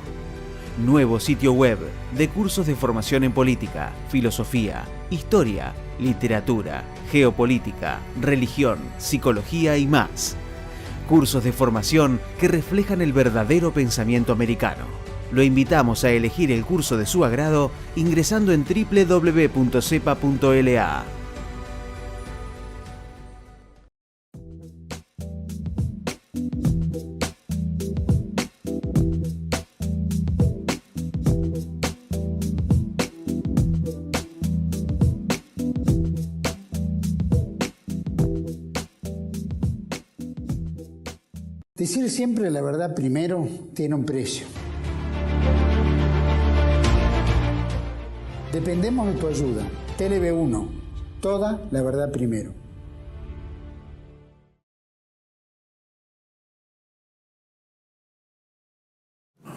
Nuevo sitio web de cursos de formación en política, filosofía, historia, literatura, geopolítica, religión, psicología y más. Cursos de formación que reflejan el verdadero pensamiento americano. Lo invitamos a elegir el curso de su agrado ingresando en www.cepa.la. Decir siempre la verdad primero tiene un precio. Dependemos de tu ayuda. TLB1. Toda la verdad primero.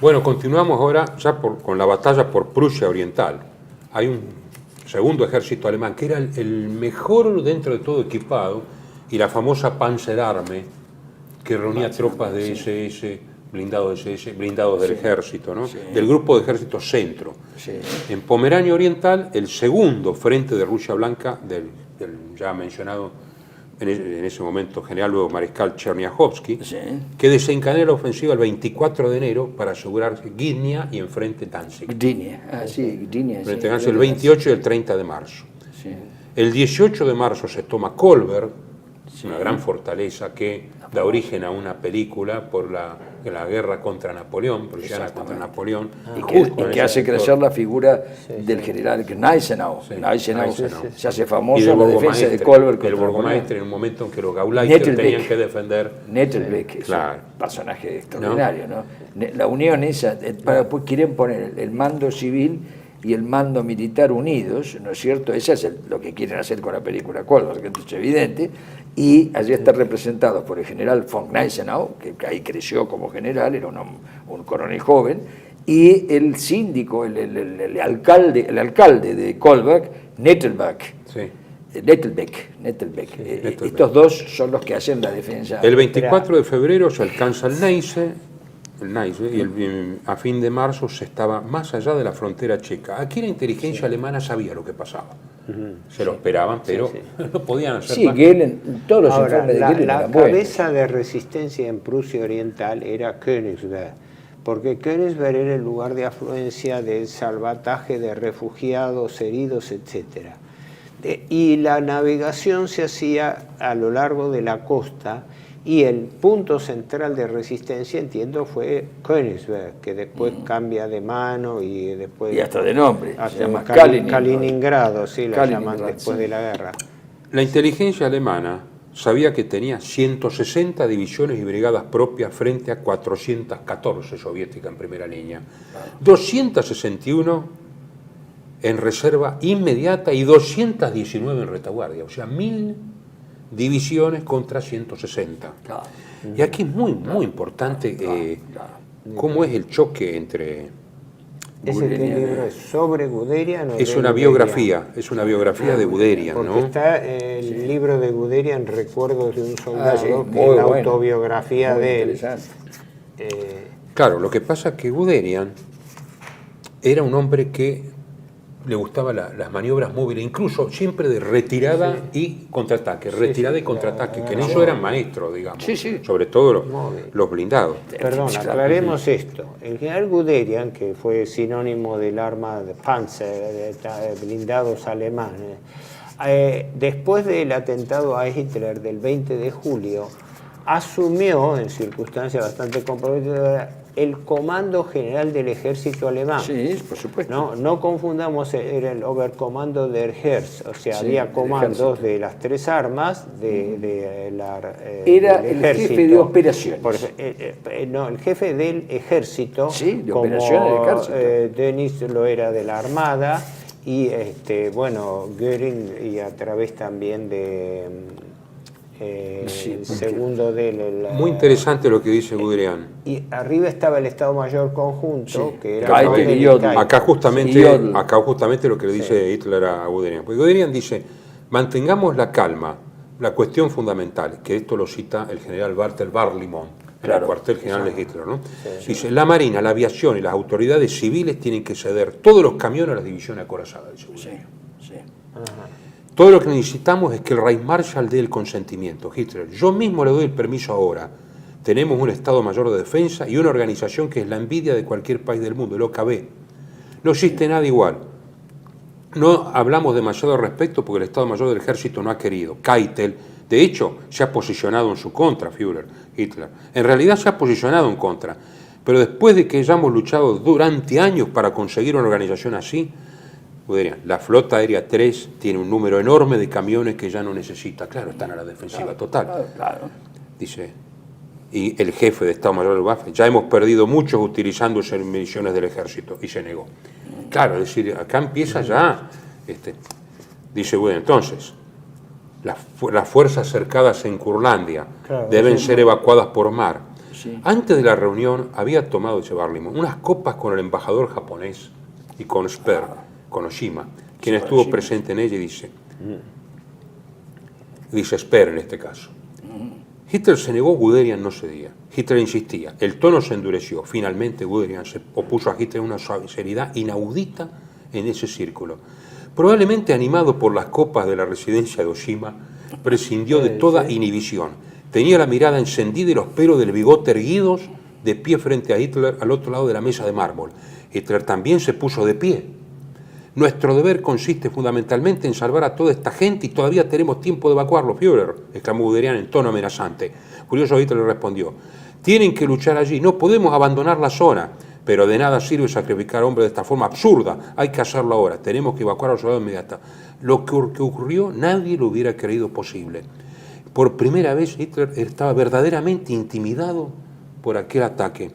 Bueno, continuamos ahora ya con la batalla por Prusia Oriental. Hay un segundo ejército alemán que era el mejor dentro de todo equipado, y la famosa Panzerarmee, que reunía tropas de SS, blindados del ejército, ¿no? Del grupo de ejército centro. En Pomerania Oriental, el segundo frente de Rusia Blanca del ya mencionado en ese momento general, luego mariscal Cherniakhovsky, que desencadenó la ofensiva el 24 de enero para asegurar Gdynia y enfrente Danzig. Gdynia, Frente a Danzig el 28 y el 30 de marzo. El 18 de marzo se toma Kolberg, una gran fortaleza que da origen a una película por la guerra contra Napoleón, prusiana contra Napoleón. Y que hace crecer la figura del general Gneisenau. Gneisenau se hace famoso en la defensa de Kolberg. El burgomaestre en un momento en que los Gauleiter tenían que defender. Nettelbeck, claro. Un personaje extraordinario, ¿no? La unión esa, pues quieren poner el mando civil y el mando militar unidos, ¿no es cierto? Eso es lo que quieren hacer con la película Kolberg, que es evidente, y allí está representado por el general von Gneisenau, que ahí creció como general, era un coronel joven, y el síndico, el alcalde de Kolberg, Nettelbeck. Estos dos son los que hacen la defensa. El 24 de febrero se alcanza el Neisse, y a fin de marzo se estaba más allá de la frontera checa. Aquí la inteligencia alemana sabía lo que pasaba. Se lo esperaban, pero no podían hacer más. Todos los informes de Gehlen la cabeza de resistencia en Prusia Oriental era Königsberg, porque Königsberg era el lugar de afluencia del salvataje de refugiados, heridos, etc. Y la navegación se hacía a lo largo de la costa, y el punto central de resistencia, entiendo, fue Königsberg, que después cambia de mano y después... Y hasta de nombre, se llama Kaliningrado, la llaman después de la guerra. La inteligencia alemana sabía que tenía 160 divisiones y brigadas propias frente a 414 soviéticas en primera línea, 261 en reserva inmediata y 219 en retaguardia, o sea, 1000 divisiones contra 160. Y aquí es muy importante cómo es el choque entre ¿Ese libro es sobre Guderian? Es una biografía de Guderian, porque ¿no? está el libro de Guderian, Recuerdos de un soldado, que es la autobiografía de él. Claro, lo que pasa es que Guderian era un hombre que le gustaban las maniobras móviles, incluso siempre de retirada y contraataque, y contraataque, que en eso eran maestros, digamos, sobre todo los blindados. Perdón, aclaremos esto. El general Guderian, que fue sinónimo del arma de Panzer, de blindados alemanes, después del atentado a Hitler del 20 de julio, asumió, en circunstancias bastante comprometedoras, el comando general del ejército alemán. Sí, por supuesto. No confundamos, era el Oberkommando der Heers, o sea, había comandos de las tres armas era del el ejército. jefe de operaciones. El jefe del ejército, de operaciones del ejército. Denis lo era de la armada, y Göring, y a través también de segundo del... Muy interesante lo que dice Guderian. Y arriba estaba el Estado Mayor Conjunto, que era... Acá justamente lo que le dice Hitler a Guderian. Porque Guderian dice, mantengamos la calma, la cuestión fundamental, que esto lo cita el general Bartel Barlimon, en el cuartel general de Hitler, ¿no? Dice, la Marina, la aviación y las autoridades civiles tienen que ceder todos los camiones a las divisiones acorazadas, dice Guderian. Todo lo que necesitamos es que el Reichsmarschall dé el consentimiento. Hitler, yo mismo le doy el permiso ahora. Tenemos un Estado Mayor de Defensa y una organización que es la envidia de cualquier país del mundo, el OKB. No existe nada igual. No hablamos demasiado al respecto porque el Estado Mayor del Ejército no ha querido. Keitel, de hecho, se ha posicionado en su contra, Hitler. En realidad se ha posicionado en contra. Pero después de que hayamos luchado durante años para conseguir una organización así, la flota aérea 3 tiene un número enorme de camiones que ya no necesita. Claro, están a la defensiva total. Dice, y el jefe de Estado Mayor del Waffen, ya hemos perdido muchos utilizando esas municiones del ejército, y se negó. Claro, es decir, acá empieza ya. Dice, entonces, las fuerzas cercadas en Kurlandia deben ser evacuadas por mar. Antes de la reunión había tomado, dice Barlimon, unas copas con el embajador japonés y con Speer, con Oshima, quien estuvo presente en ella, y dice Speer en este caso. Hitler se negó, Guderian no cedía. Hitler insistía, el tono se endureció. Finalmente Guderian se opuso a Hitler una seriedad inaudita en ese círculo. Probablemente animado por las copas de la residencia de Oshima, prescindió de toda inhibición. Tenía la mirada encendida y los pelos del bigote erguidos, de pie frente a Hitler al otro lado de la mesa de mármol. Hitler también se puso de pie. Nuestro deber consiste fundamentalmente en salvar a toda esta gente y todavía tenemos tiempo de evacuarlo, Führer, exclamó Guderian en tono amenazante. Furioso, Hitler le respondió, tienen que luchar allí, no podemos abandonar la zona, pero de nada sirve sacrificar hombres de esta forma absurda, hay que hacerlo ahora, tenemos que evacuar a los soldados inmediata. Lo que ocurrió nadie lo hubiera creído posible. Por primera vez Hitler estaba verdaderamente intimidado por aquel ataque.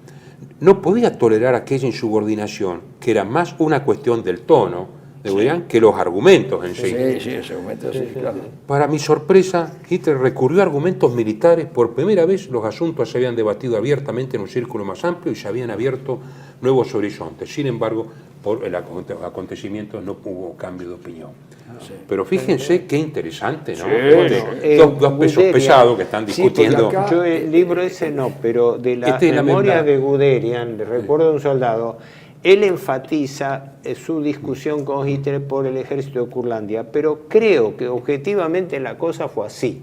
No podía tolerar aquella insubordinación, que era más una cuestión del tono de Guderian que los argumentos en sí. Ese argumento, claro. Para mi sorpresa, Hitler recurrió a argumentos militares. Por primera vez los asuntos se habían debatido abiertamente en un círculo más amplio y se habían abierto nuevos horizontes. Sin embargo, por el acontecimiento no hubo cambio de opinión. Pero fíjense qué interesante, ¿no? Dos pesos pesados que están discutiendo. Yo el libro ese no, pero de la memoria de Guderian, de Recuerdo de un soldado, él enfatiza su discusión con Hitler por el ejército de Kurlandia, pero creo que objetivamente la cosa fue así.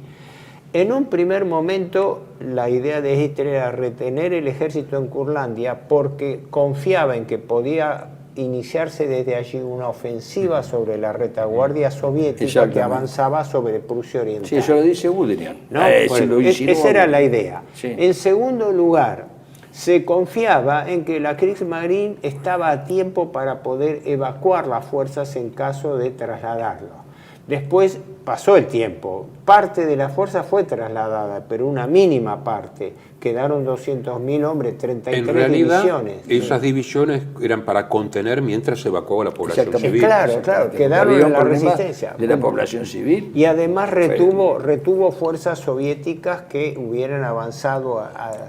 En un primer momento, la idea de Hitler era retener el ejército en Kurlandia porque confiaba en que podía iniciarse desde allí una ofensiva sobre la retaguardia soviética que avanzaba sobre Prusia Oriental. Sí, eso lo dice Guderian. ¿No? Esa era la idea. Sí. En segundo lugar, se confiaba en que la Kriegsmarine estaba a tiempo para poder evacuar las fuerzas en caso de trasladarlo. Después pasó el tiempo. Parte de la fuerza fue trasladada, pero una mínima parte. Quedaron 200.000 hombres, 33 en realidad, divisiones. Esas divisiones eran para contener mientras se evacuaba la población civil. Claro, quedaron en la resistencia. De la población civil. Y además retuvo fuerzas soviéticas que hubieran avanzado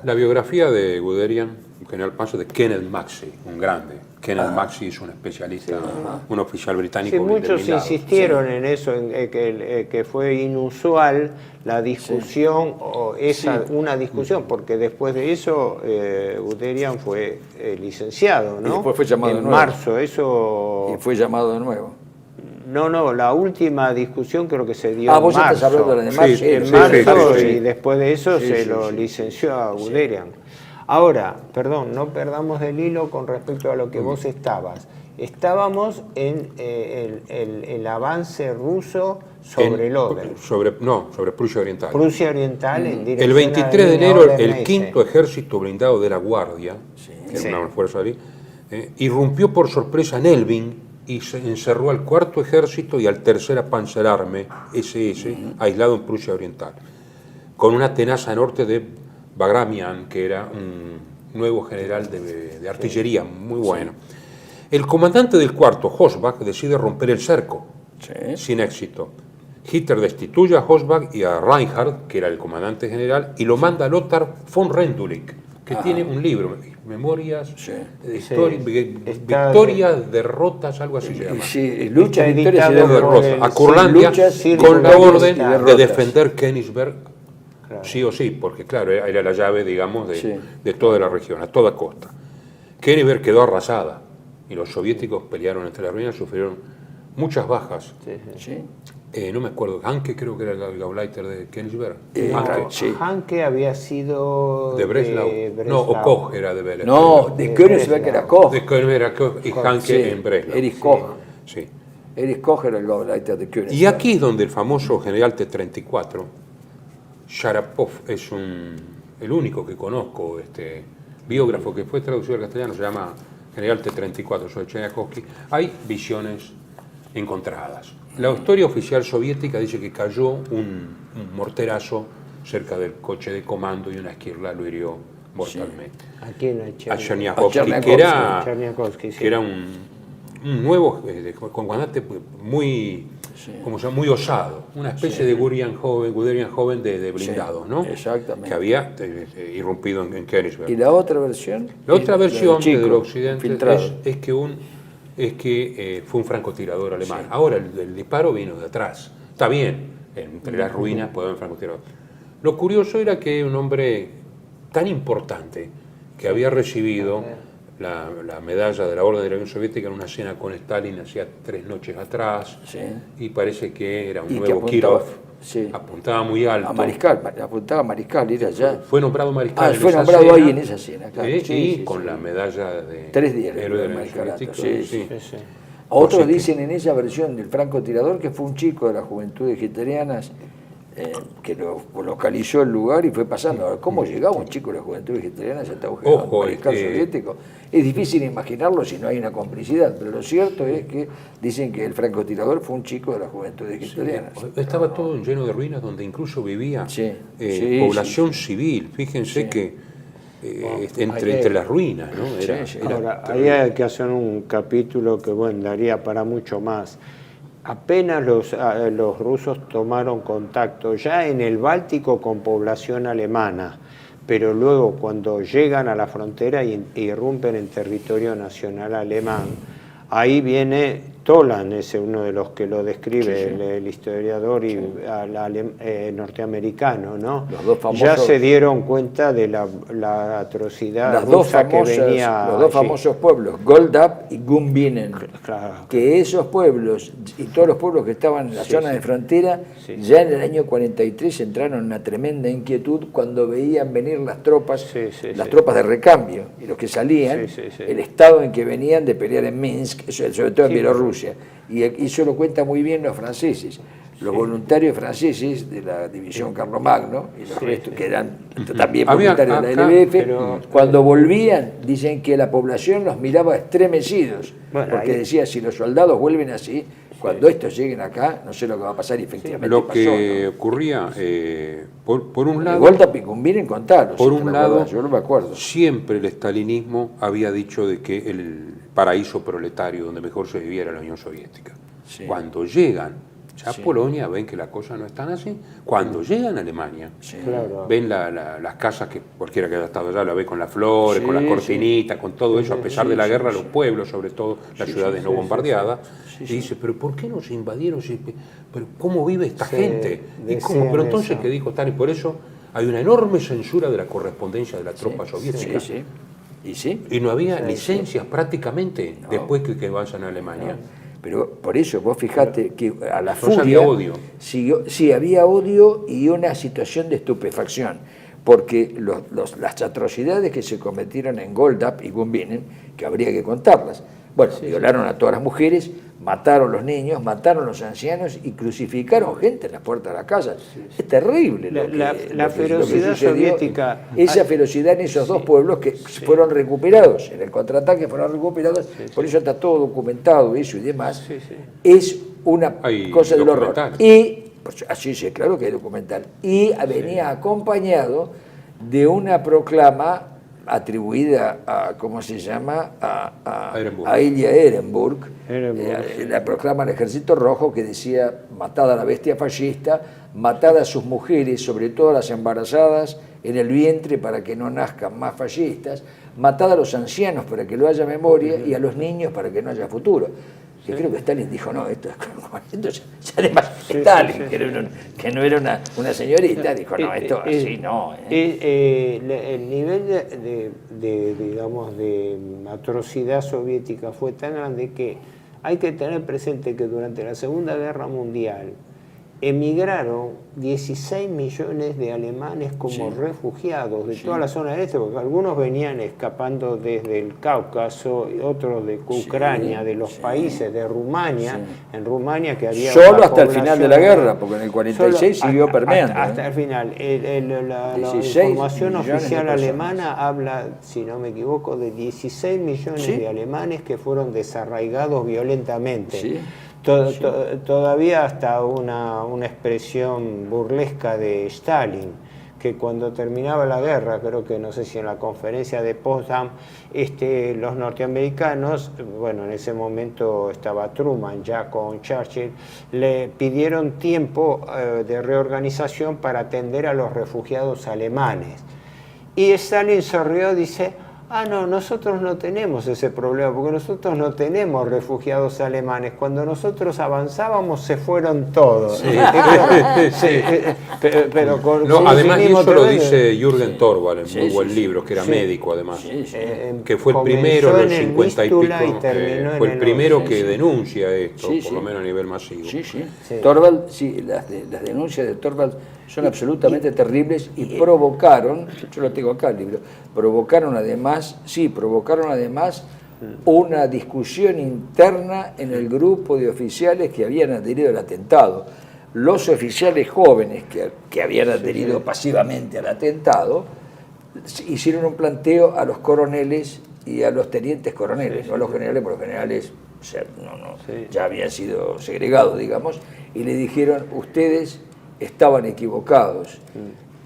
La biografía de Guderian, un general paso de Kenneth Maxey, un grande. Kenneth Maxey es un especialista, un oficial británico. Sí, muchos insistieron en eso, en que fue inusual la discusión, una discusión, porque después de eso Guderian fue licenciado, ¿no? Y después fue llamado de nuevo. En marzo, eso... Y fue llamado de nuevo. No, la última discusión creo que se dio en vos marzo. Estás hablando de marzo. Sí, en marzo, y después de eso se lo licenció a Guderian. Ahora, perdón, no perdamos el hilo con respecto a lo que vos estabas. Estábamos en el avance ruso sobre el Oder. Sobre Prusia Oriental. Prusia Oriental en dirección el 23 de enero, el quinto ejército blindado de la Guardia, que era una fuerza ahí, irrumpió por sorpresa en Elbing y se encerró al cuarto ejército y al tercera Panzerarme SS, aislado en Prusia Oriental, con una tenaza norte de Bagramian, que era un nuevo general de artillería muy bueno. El comandante del cuarto, Hossbach, decide romper el cerco, sin éxito. Hitler destituye a Hossbach y a Reinhardt, que era el comandante general, y lo manda a Lothar von Rendulic, que tiene un libro, Memorias, Victorias, derrotas, algo así se llama. Sí, luchas, victorias y derrotas. A Curlandia, con la orden de defender Königsberg, sí o sí, porque claro, era la llave, digamos, de toda la región, a toda costa. Königsberg quedó arrasada y los soviéticos pelearon entre las ruinas, sufrieron muchas bajas. No me acuerdo, Hanke creo que era el Gauleiter de Königsberg. Hanke había sido de Breslau. No, o Koch era de Breslau. No, de Königsberg era Koch. De Königsberg era Koch y Hanke en Breslau. Erich Koch. Sí. Erich Koch era el Gauleiter de Königsberg. Y aquí es donde el famoso general T-34, Sharapov, es el único que conozco, biógrafo que fue traducido al castellano, se llama General T-34, soy Tchaikovsky. Hay visiones encontradas. La historia oficial soviética dice que cayó un morterazo cerca del coche de comando y una esquirla lo hirió mortalmente. A Cherniakovsky, que era un nuevo comandante muy... como se llama, muy osado, una especie de Guderian joven de blindados, ¿no? Exactamente. Que había irrumpido en Königsberg. ¿Y la otra versión? La otra versión del occidente es que fue un francotirador alemán. Ahora el disparo vino de atrás. Está bien, entre las ruinas puede haber un francotirador. Lo curioso era que un hombre tan importante que había recibido la medalla de la Orden de la Unión Soviética en una cena con Stalin hacía 3 noches atrás, y parece que era un nuevo Kirov, apuntaba muy alto. A Mariscal, apuntaba a Mariscal, era allá. Fue nombrado Mariscal. Fue nombrado ahí en esa cena, claro. Con la medalla de 3 días héroe de la Unión Soviética. Otros dicen en esa versión del francotirador que fue un chico de las juventudes hitlerianas que lo localizó el lugar y fue pasando. Ahora, ¿cómo llegaba un chico de las juventudes hitlerianas a un mariscal soviético? Es difícil imaginarlo si no hay una complicidad, pero lo cierto es que dicen que el francotirador fue un chico de las juventudes hitlerianas. Estaba todo lleno de ruinas donde incluso vivía población civil. Fíjense que entre las ruinas, ¿no? Ahora, ahí hay que hacer un capítulo que daría para mucho más. Apenas los rusos tomaron contacto ya en el Báltico con población alemana, pero luego cuando llegan a la frontera y irrumpen en territorio nacional alemán, ahí viene Tolan, es uno de los que lo describe, el historiador norteamericano, ¿no? Los dos famosos, ya se dieron cuenta de la atrocidad rusa que venía. Los dos famosos pueblos, Goldap y Gumbinnen, que esos pueblos y todos los pueblos que estaban en la zona de frontera, ya en el año 43 entraron en una tremenda inquietud cuando veían venir las tropas de recambio, y los que salían, el estado en que venían de pelear en Minsk, sobre todo en Bielorrusia. Y eso lo cuentan muy bien los franceses. Los voluntarios franceses de la división Carlomagno y los restos que eran también voluntarios de la LBF, cuando volvían, dicen que la población los miraba estremecidos, porque decía, si los soldados vuelven así, Cuando estos lleguen acá, no sé lo que va a pasar y efectivamente lo pasó, que ¿no? ocurría, por un lado... Goldap y Kumbinin contaron. Por un lado, yo no me acuerdo. siempre el estalinismo había dicho de que el paraíso proletario donde mejor se vivía era la Unión Soviética. Sí. Cuando llegan ya Sí. Polonia, ven que las cosas no están así. Cuando llegan a Alemania, Claro. ven las casas que cualquiera que haya estado allá la ve con las flores, Sí, con las cortinitas, con todo eso, a pesar de la guerra, los pueblos, sobre todo las ciudades no bombardeadas, y dice, pero ¿por qué nos invadieron? ¿Pero cómo vive esta gente? ¿Y cómo? Pero entonces, ¿qué dijo Stalin? Por eso hay una enorme censura de la correspondencia de la tropa soviética. Sí. ¿Y sí? Y no había licencias prácticamente después que vayan a Alemania. Pero por eso, vos fijate que a la Entonces furia... había odio. Sí, había odio y una situación de estupefacción, porque las atrocidades que se cometieron en Goldap y Kumbinin, que habría que contarlas. Bueno, violaron a todas las mujeres, mataron a los niños, mataron a los ancianos y crucificaron gente en las puertas de la casa. Es terrible la ferocidad soviética. Esa ferocidad en esos dos pueblos que fueron recuperados, en el contraataque fueron recuperados, por eso está todo documentado eso y demás. Es una cosa del horror. Y, pues, así sí, claro que hay documental. Y venía acompañado de una proclama atribuida a, ¿cómo se llama?, a Ilya Ehrenburg, la proclama del Ejército Rojo, que decía: matada a la bestia fascista, matada a sus mujeres, sobre todo a las embarazadas, en el vientre para que no nazcan más fascistas, matada a los ancianos para que no haya memoria y a los niños para que no haya futuro. Que creo que Stalin dijo, no, esto es además Stalin, que no era una señorita, dijo, no, esto así no. El nivel digamos, de atrocidad soviética fue tan grande que hay que tener presente que durante la Segunda Guerra Mundial emigraron 16 millones de alemanes como refugiados de toda la zona del este, porque algunos venían escapando desde el Cáucaso, y otros de Ucrania, de los países de Rumania, en Rumania que había... Solo hasta el final de la guerra, porque en el 46 siguió permeando. Hasta el final. La información oficial alemana habla, si no me equivoco, de 16 millones de alemanes que fueron desarraigados violentamente. Todavía hasta una expresión burlesca de Stalin, que cuando terminaba la guerra, creo que no sé si en la conferencia de Potsdam, los norteamericanos, bueno, en ese momento estaba Truman ya con Churchill, le pidieron tiempo de reorganización para atender a los refugiados alemanes. Y Stalin sonrió, dice: no, nosotros no tenemos ese problema, porque nosotros no tenemos refugiados alemanes. Cuando nosotros avanzábamos se fueron todos. Pero además, y eso lo dice Jürgen Thorvald en muy buen libro, que era médico además, que fue el primero en los 50 y pico, fue el primero que denuncia esto, por lo menos a nivel masivo. Thorvald, las denuncias de Thorvald son absolutamente terribles y provocaron, yo lo tengo acá el libro, provocaron además una discusión interna en el grupo de oficiales que habían adherido al atentado. Los oficiales jóvenes que habían adherido pasivamente al atentado hicieron un planteo a los coroneles y a los tenientes coroneles, no a los generales, porque los generales ya habían sido segregados, digamos, y le dijeron: ustedes estaban equivocados.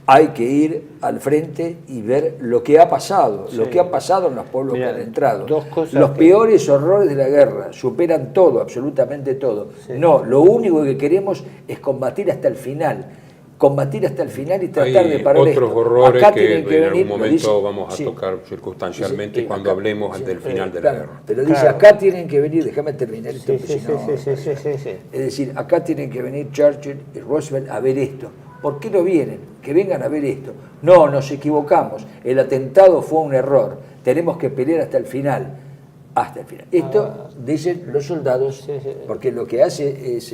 Hay que ir al frente y ver lo que ha pasado, lo que ha pasado en los pueblos que han entrado. Los peores horrores de la guerra superan todo, absolutamente todo. No, lo único que queremos es combatir hasta el final. Combatir hasta el final y tratar de parar otros esto. horrores Acá que tienen que en venir, algún momento vamos a tocar circunstancialmente cuando hablemos del final de la guerra. Pero dice, acá tienen que venir, déjame terminar esto, es decir, acá tienen que venir Churchill y Roosevelt a ver esto. ¿Por qué no vienen? Que vengan a ver esto. No, nos equivocamos. El atentado fue un error. Tenemos que pelear hasta el final. Hasta el final. Esto dicen los soldados, porque lo que hace es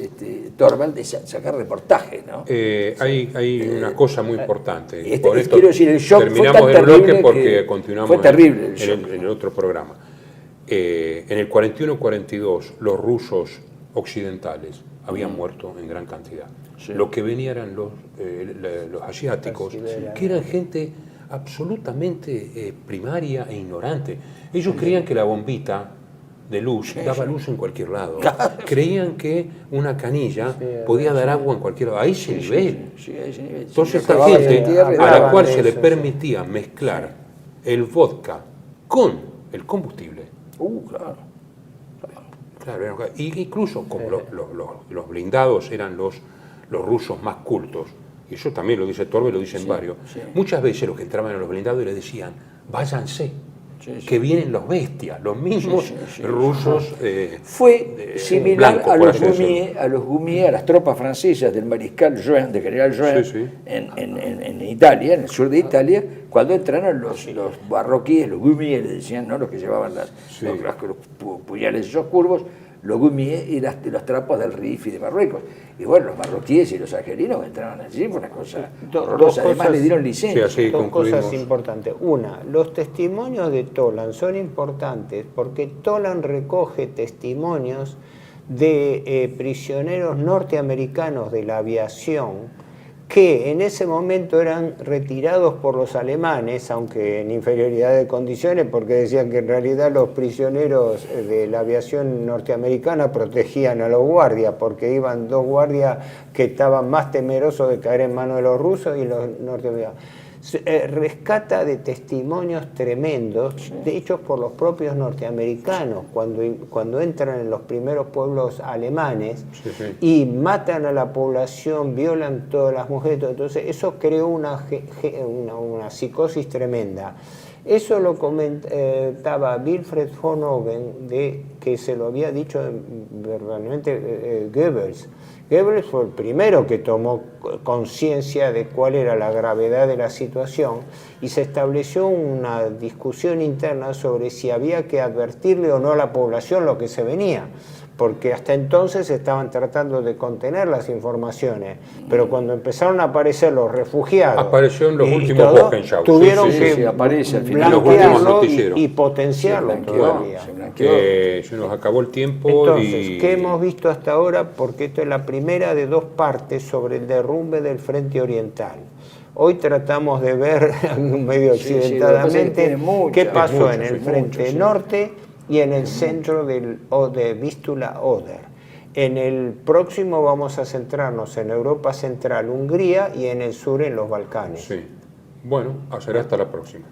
Thorvald es sacar reportajes, ¿no? Hay una cosa muy importante. Por esto quiero decir, el shock terminamos fue el bloque que porque continuamos fue terrible el shock. En el otro programa. En el 41-42 los rusos occidentales habían muerto en gran cantidad. Lo que venían eran los asiáticos, que eran gente absolutamente primaria e ignorante. Ellos creían que la bombita de luz daba luz en cualquier lado. Creían que una canilla podía dar agua en cualquier lado, a ese nivel. Entonces esta gente a la cual se le permitía mezclar el vodka con el combustible. Claro, incluso como los blindados eran los rusos más cultos, y eso también lo dice Torbe, lo dicen varios, muchas veces los que entraban a los blindados les decían, váyanse, que vienen los bestias, los mismos rusos. Fue similar a los Goumier, a las tropas francesas del mariscal Juin, del general Juin, en Italia, en el sur de Italia, cuando entraron los marroquíes, los Goumier, les decían, ¿no? Los que llevaban los puñales esos curvos, los Goumier y los trapos del Rif y de Marruecos. Y bueno, los marroquíes y los argelinos entraron allí, fue una cosa horrorosa. Además le dieron licencia. Dos cosas importantes. Una, los testimonios de Toland son importantes porque Toland recoge testimonios de prisioneros norteamericanos de la aviación que en ese momento eran retirados por los alemanes, aunque en inferioridad de condiciones, porque decían que en realidad los prisioneros de la aviación norteamericana protegían a los guardias, porque iban dos guardias que estaban más temerosos de caer en manos de los rusos y los norteamericanos. Rescata de testimonios tremendos, hechos por los propios norteamericanos, cuando entran en los primeros pueblos alemanes y matan a la población, violan todas las mujeres. Entonces eso creó una psicosis tremenda. Eso lo comentaba Wilfried von Oben, que se lo había dicho verbalmente Goebbels. Goebbels fue el primero que tomó conciencia de cuál era la gravedad de la situación y se estableció una discusión interna sobre si había que advertirle o no a la población lo que se venía, porque hasta entonces estaban tratando de contener las informaciones, pero cuando empezaron a aparecer los refugiados, apareció en los últimos Wochenschau, tuvieron que blanquearlo y potenciarlo todavía. Se nos acabó el tiempo. Entonces, ¿qué hemos visto hasta ahora? Porque esto es la primera de dos partes sobre el derrumbe del frente oriental. Hoy tratamos de ver medio accidentadamente qué pasó en el frente norte y en el centro de Vístula-Oder. En el próximo vamos a centrarnos en Europa Central, Hungría, y en el sur en los Balcanes. Bueno, será hasta la próxima.